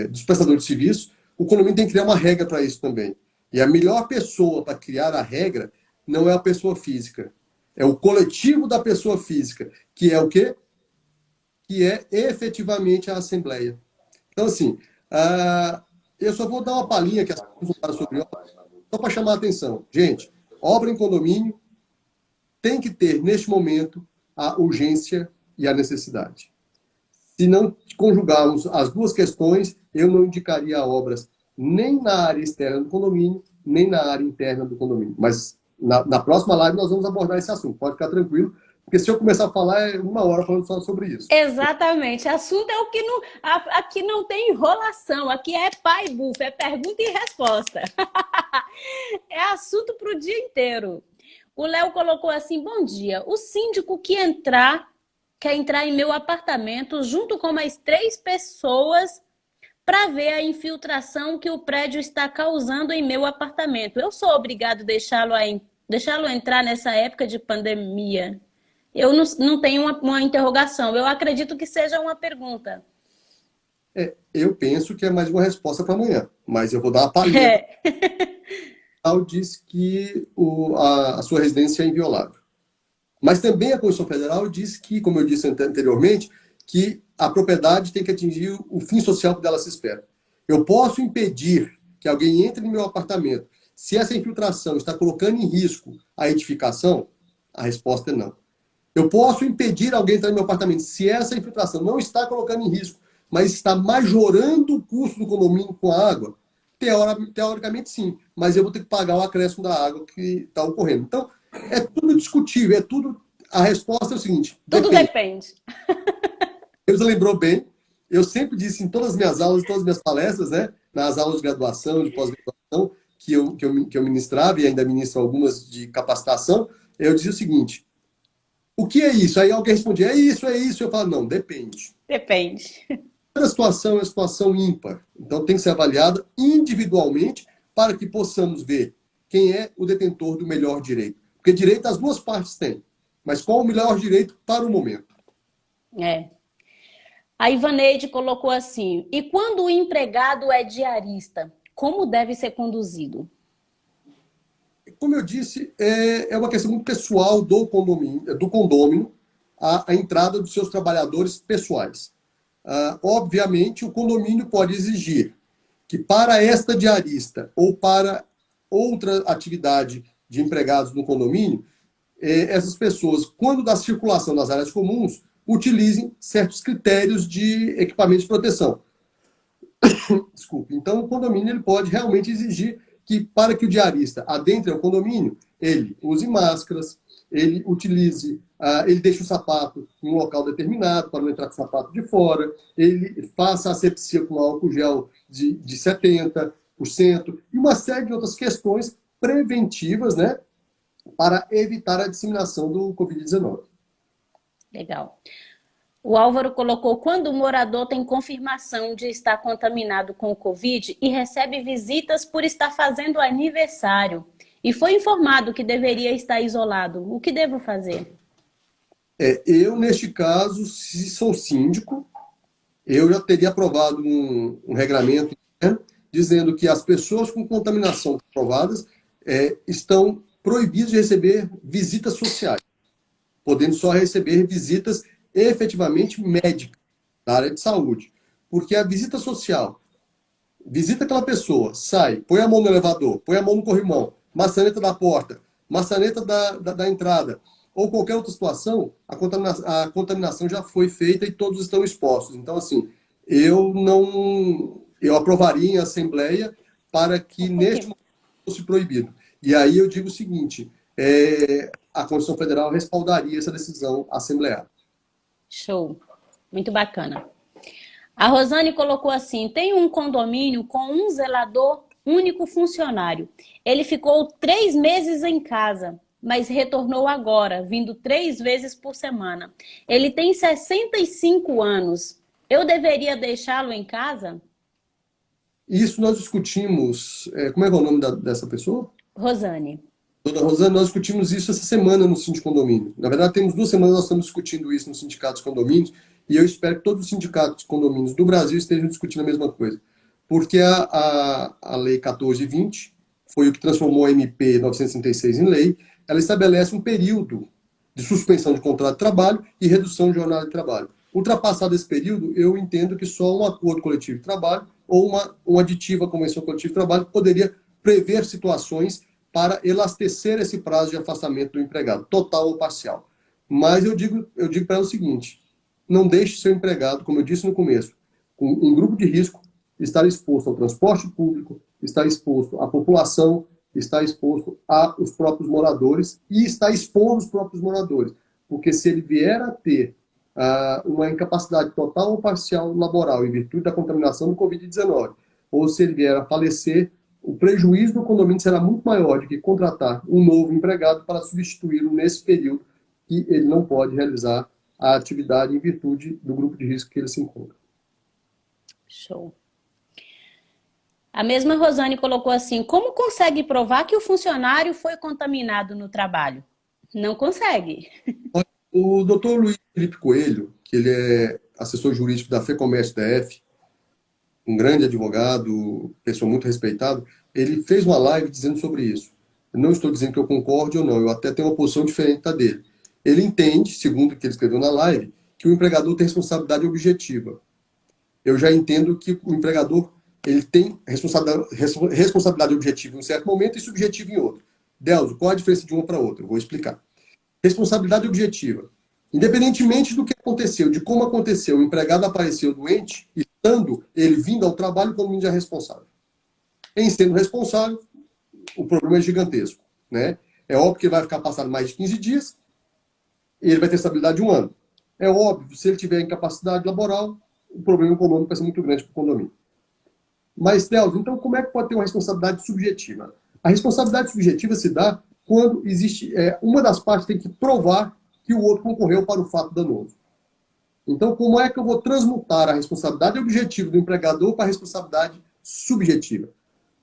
dos prestadores de serviço, o condomínio tem que criar uma regra para isso também. E a melhor pessoa para criar a regra não é a pessoa física, é o coletivo da pessoa física, que é o quê? Que é efetivamente a Assembleia. Então, assim, eu só vou dar uma palhinha que as pessoas falaram sobre obra, só para chamar a atenção. Gente, obra em condomínio tem que ter, neste momento, a urgência e a necessidade. Se não conjugarmos as duas questões, eu não indicaria obras nem na área externa do condomínio, nem na área interna do condomínio. Mas na próxima live nós vamos abordar esse assunto. Pode ficar tranquilo, porque se eu começar a falar, é 1 hora falando só sobre isso. Exatamente. Assunto é o que não. Aqui não tem enrolação. Aqui é pai bufo, é pergunta e resposta. É assunto para o dia inteiro. O Léo colocou assim: bom dia. O síndico quer entrar em meu apartamento junto com mais 3 pessoas para ver a infiltração que o prédio está causando em meu apartamento. Eu sou obrigado a deixá-lo entrar nessa época de pandemia? Eu não tenho uma interrogação. Eu acredito que seja uma pergunta. Eu penso que é mais uma resposta para amanhã, mas eu vou dar uma palhinha. Diz que a sua residência é inviolável. Mas também a Constituição Federal diz que, como eu disse anteriormente, que a propriedade tem que atingir o fim social que dela se espera. Eu posso impedir que alguém entre no meu apartamento se essa infiltração está colocando em risco a edificação? A resposta é não. Eu posso impedir alguém de entrar no meu apartamento se essa infiltração não está colocando em risco, mas está majorando o custo do condomínio com a água? Teoricamente, sim. Mas eu vou ter que pagar o acréscimo da água que está ocorrendo. Então, é tudo discutível, é tudo... A resposta é o seguinte... Tudo depende. Você lembrou bem. Eu sempre disse em todas as minhas aulas, em todas as minhas palestras, né? Nas aulas de graduação, de pós-graduação, que eu ministrava e ainda ministro algumas de capacitação, eu dizia o seguinte: o que é isso? Aí alguém respondia, é isso, é isso. Eu falo, não, depende. Depende. Cada situação é uma situação ímpar. Então tem que ser avaliada individualmente para que possamos ver quem é o detentor do melhor direito. Porque direito as duas partes têm. Mas qual o melhor direito para o momento? É. A Ivaneide colocou assim: e quando o empregado é diarista, como deve ser conduzido? Como eu disse, é uma questão muito pessoal do condômino, a entrada dos seus trabalhadores pessoais. Obviamente, o condomínio pode exigir que para esta diarista ou para outra atividade de empregados no condomínio, essas pessoas, quando da circulação nas áreas comuns, utilizem certos critérios de equipamento de proteção. Desculpe. Então, o condomínio ele pode realmente exigir que, para que o diarista adentre ao condomínio, ele use máscaras, ele utilize, ele deixe o sapato em um local determinado, para não entrar com o sapato de fora, ele faça asepsia com álcool gel de 70%, e uma série de outras questões preventivas, né, para evitar a disseminação do Covid-19. Legal. O Álvaro colocou: quando o morador tem confirmação de estar contaminado com o Covid e recebe visitas por estar fazendo aniversário e foi informado que deveria estar isolado, o que devo fazer? Eu, neste caso, se sou síndico, eu já teria aprovado um regramento, né, dizendo que as pessoas com contaminação comprovadas estão proibidas de receber visitas sociais, podendo só receber visitas efetivamente médicas da área de saúde. Porque a visita social, visita aquela pessoa, sai, põe a mão no elevador, põe a mão no corrimão, maçaneta da porta, maçaneta da entrada, ou qualquer outra situação, a contaminação já foi feita e todos estão expostos. Então, assim, eu aprovaria em assembleia para que neste momento fosse proibido. E aí eu digo o seguinte, a Constituição Federal respaldaria essa decisão assemblear. Show. Muito bacana. A Rosane colocou assim: tem um condomínio com um zelador único funcionário. Ele ficou 3 meses em casa, mas retornou agora, vindo 3 vezes por semana. Ele tem 65 anos. Eu deveria deixá-lo em casa? Isso nós discutimos. Como é que é o nome dessa pessoa? Rosane. Dona Rosana, nós discutimos isso essa semana no Sindicato Condomínio. Na verdade, temos 2 semanas nós estamos discutindo isso nos sindicatos condomínios, e eu espero que todos os sindicatos condomínios do Brasil estejam discutindo a mesma coisa. Porque a Lei 1420 foi o que transformou a MP 936 em lei. Ela estabelece um período de suspensão de contrato de trabalho e redução de jornada de trabalho. Ultrapassado esse período, eu entendo que só um acordo coletivo de trabalho ou uma aditiva convenção coletiva de trabalho poderia prever situações para elastecer esse prazo de afastamento do empregado, total ou parcial. Mas eu digo para ela o seguinte: não deixe seu empregado, como eu disse no começo, com um grupo de risco, estar exposto ao transporte público, estar exposto à população, estar exposto aos próprios moradores e estar expondo os próprios moradores. Porque se ele vier a ter uma incapacidade total ou parcial laboral em virtude da contaminação do Covid-19, ou se ele vier a falecer, o prejuízo do condomínio será muito maior do que contratar um novo empregado para substituí-lo nesse período que ele não pode realizar a atividade em virtude do grupo de risco que ele se encontra. Show. A mesma Rosane colocou assim: como consegue provar que o funcionário foi contaminado no trabalho? Não consegue. O doutor Luiz Felipe Coelho, que ele é assessor jurídico da FEComércio DF, um grande advogado, pessoa muito respeitada, ele fez uma live dizendo sobre isso. Eu não estou dizendo que eu concorde ou não, eu até tenho uma posição diferente da dele. Ele entende, segundo o que ele escreveu na live, que o empregador tem responsabilidade objetiva. Eu já entendo que o empregador ele tem responsabilidade objetiva em um certo momento e subjetiva em outro. Delzo, qual a diferença de uma para outra? Eu vou explicar. Responsabilidade objetiva. Independentemente do que aconteceu, de como aconteceu, o empregado apareceu doente, estando ele vindo ao trabalho, o condomínio já é responsável. Em sendo responsável, o problema é gigantesco, né? É óbvio que ele vai ficar passado mais de 15 dias e ele vai ter estabilidade de 1 ano. É óbvio, se ele tiver incapacidade laboral, o problema econômico vai ser muito grande para o condomínio. Mas, Delzo, então como é que pode ter uma responsabilidade subjetiva? A responsabilidade subjetiva se dá quando existe... uma das partes tem que provar que o outro concorreu para o fato danoso. Então, como é que eu vou transmutar a responsabilidade objetiva do empregador para a responsabilidade subjetiva?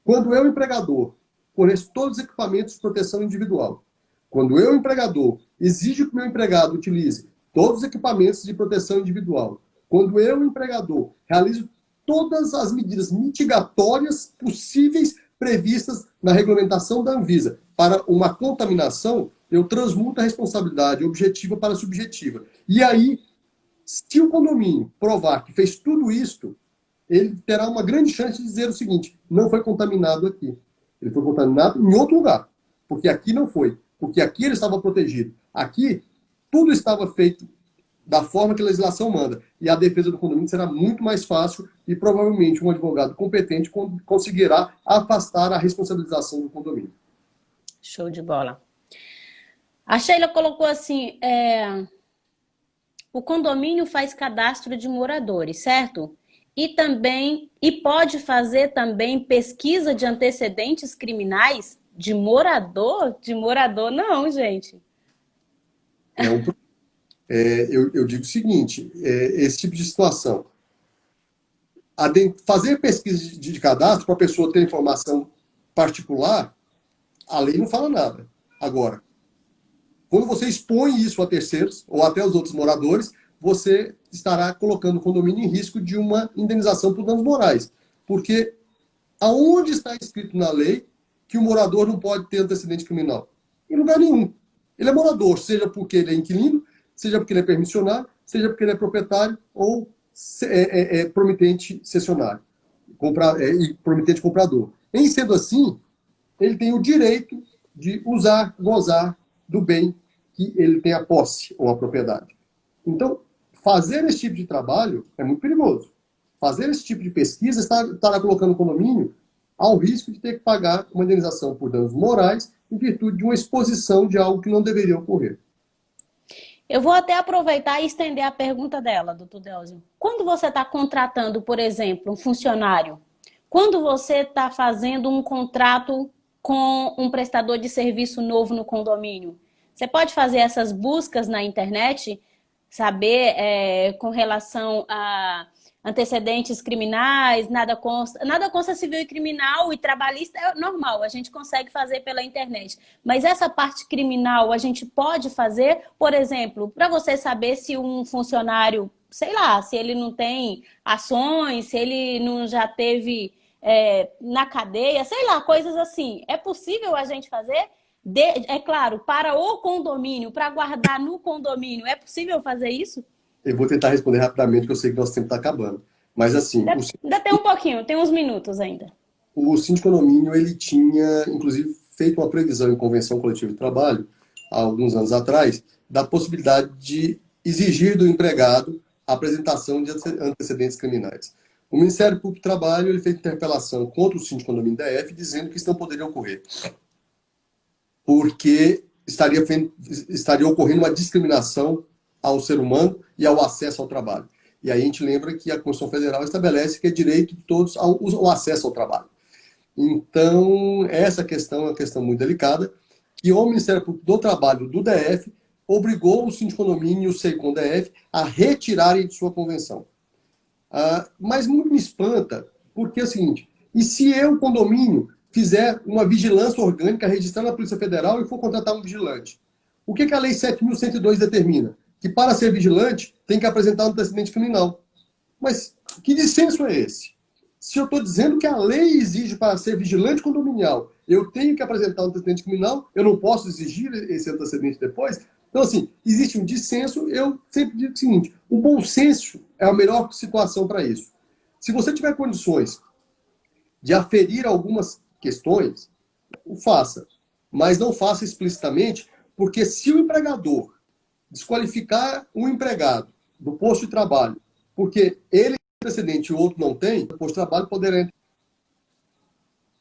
Quando eu, empregador, forneço todos os equipamentos de proteção individual. Quando eu, empregador, exijo que o meu empregado utilize todos os equipamentos de proteção individual, quando eu, empregador, realizo todas as medidas mitigatórias possíveis previstas na regulamentação da Anvisa para uma contaminação, eu transmuto a responsabilidade objetiva para subjetiva. E aí, se o condomínio provar que fez tudo isto, ele terá uma grande chance de dizer o seguinte: não foi contaminado aqui. Ele foi contaminado em outro lugar, porque aqui não foi, porque aqui ele estava protegido. Aqui, tudo estava feito da forma que a legislação manda. E a defesa do condomínio será muito mais fácil e provavelmente um advogado competente conseguirá afastar a responsabilização do condomínio. Show de bola. A Sheila colocou assim, o condomínio faz cadastro de moradores, certo? E pode fazer também pesquisa de antecedentes criminais de morador? De morador não, gente. Eu digo o seguinte, esse tipo de situação, fazer pesquisa de cadastro para a pessoa ter informação particular, a lei não fala nada. Agora, quando você expõe isso a terceiros, ou até os outros moradores, você estará colocando o condomínio em risco de uma indenização por danos morais. Porque aonde está escrito na lei que o morador não pode ter antecedente criminal? Em lugar nenhum. Ele é morador, seja porque ele é inquilino, seja porque ele é permissionário, seja porque ele é proprietário ou promitente cessionário, e promitente comprador. Em sendo assim, ele tem o direito de usar, gozar do bem que ele tem a posse ou a propriedade. Então, fazer esse tipo de trabalho é muito perigoso. Fazer esse tipo de pesquisa estará colocando o condomínio ao risco de ter que pagar uma indenização por danos morais em virtude de uma exposição de algo que não deveria ocorrer. Eu vou até aproveitar e estender a pergunta dela, doutor Delzio. Quando você está contratando, por exemplo, um funcionário, quando você está fazendo um contrato com um prestador de serviço novo no condomínio, você pode fazer essas buscas na internet, saber com relação a antecedentes criminais, nada consta civil e criminal e trabalhista é normal, a gente consegue fazer pela internet. Mas essa parte criminal a gente pode fazer, por exemplo, para você saber se um funcionário, sei lá, se ele não tem ações, se ele não já teve na cadeia, sei lá, coisas assim. É possível a gente fazer? É claro, para o condomínio, para guardar no condomínio, é possível fazer isso? Eu vou tentar responder rapidamente, porque eu sei que nosso tempo está acabando. Mas assim, ainda tem um pouquinho, tem uns minutos ainda. O síndico-condomínio, ele tinha, inclusive, feito uma previsão em convenção coletiva de trabalho, há alguns anos atrás, da possibilidade de exigir do empregado a apresentação de antecedentes criminais. O Ministério Público do Trabalho ele fez interpelação contra o síndico-condomínio DF, dizendo que isso não poderia ocorrer, porque estaria ocorrendo uma discriminação ao ser humano e ao acesso ao trabalho. E aí a gente lembra que a Constituição Federal estabelece que é direito de todos ao acesso ao trabalho. Então, essa questão é uma questão muito delicada, que o Ministério Público do Trabalho do DF obrigou o síndico-condomínio e o SEICOM DF a retirarem de sua convenção. Mas muito me espanta, porque é o seguinte, e se eu, condomínio, fizer uma vigilância orgânica, registrar na Polícia Federal e for contratar um vigilante? O que a Lei 7.102 determina? Que para ser vigilante tem que apresentar um antecedente criminal. Mas que dissenso é esse? Se eu estou dizendo que a lei exige para ser vigilante condominial, eu tenho que apresentar um antecedente criminal, eu não posso exigir esse antecedente depois? Então, assim, existe um dissenso, eu sempre digo o seguinte, o bom senso é a melhor situação para isso. Se você tiver condições de aferir algumas questões, o faça. Mas não faça explicitamente, porque se o empregador desqualificar um empregado do posto de trabalho, porque ele tem antecedente e o outro não tem, o posto de trabalho poderá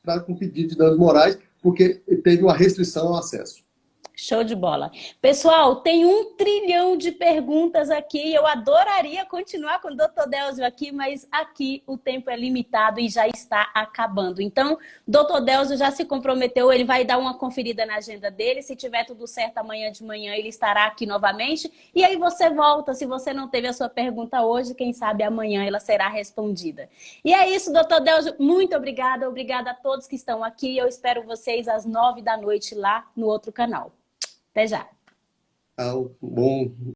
entrar com pedido de danos morais, porque teve uma restrição ao acesso. Show de bola. Pessoal, tem 1 trilhão milhão de perguntas aqui. Eu adoraria continuar com o Dr. Delzio aqui, mas aqui o tempo é limitado e já está acabando. Então, Dr. Delzio já se comprometeu, ele vai dar uma conferida na agenda dele. Se tiver tudo certo, amanhã de manhã ele estará aqui novamente. E aí você volta. Se você não teve a sua pergunta hoje, quem sabe amanhã ela será respondida. E é isso, Dr. Delzio. Muito obrigada. Obrigada a todos que estão aqui. Eu espero vocês às 9 da noite lá no outro canal. Até já. Bom.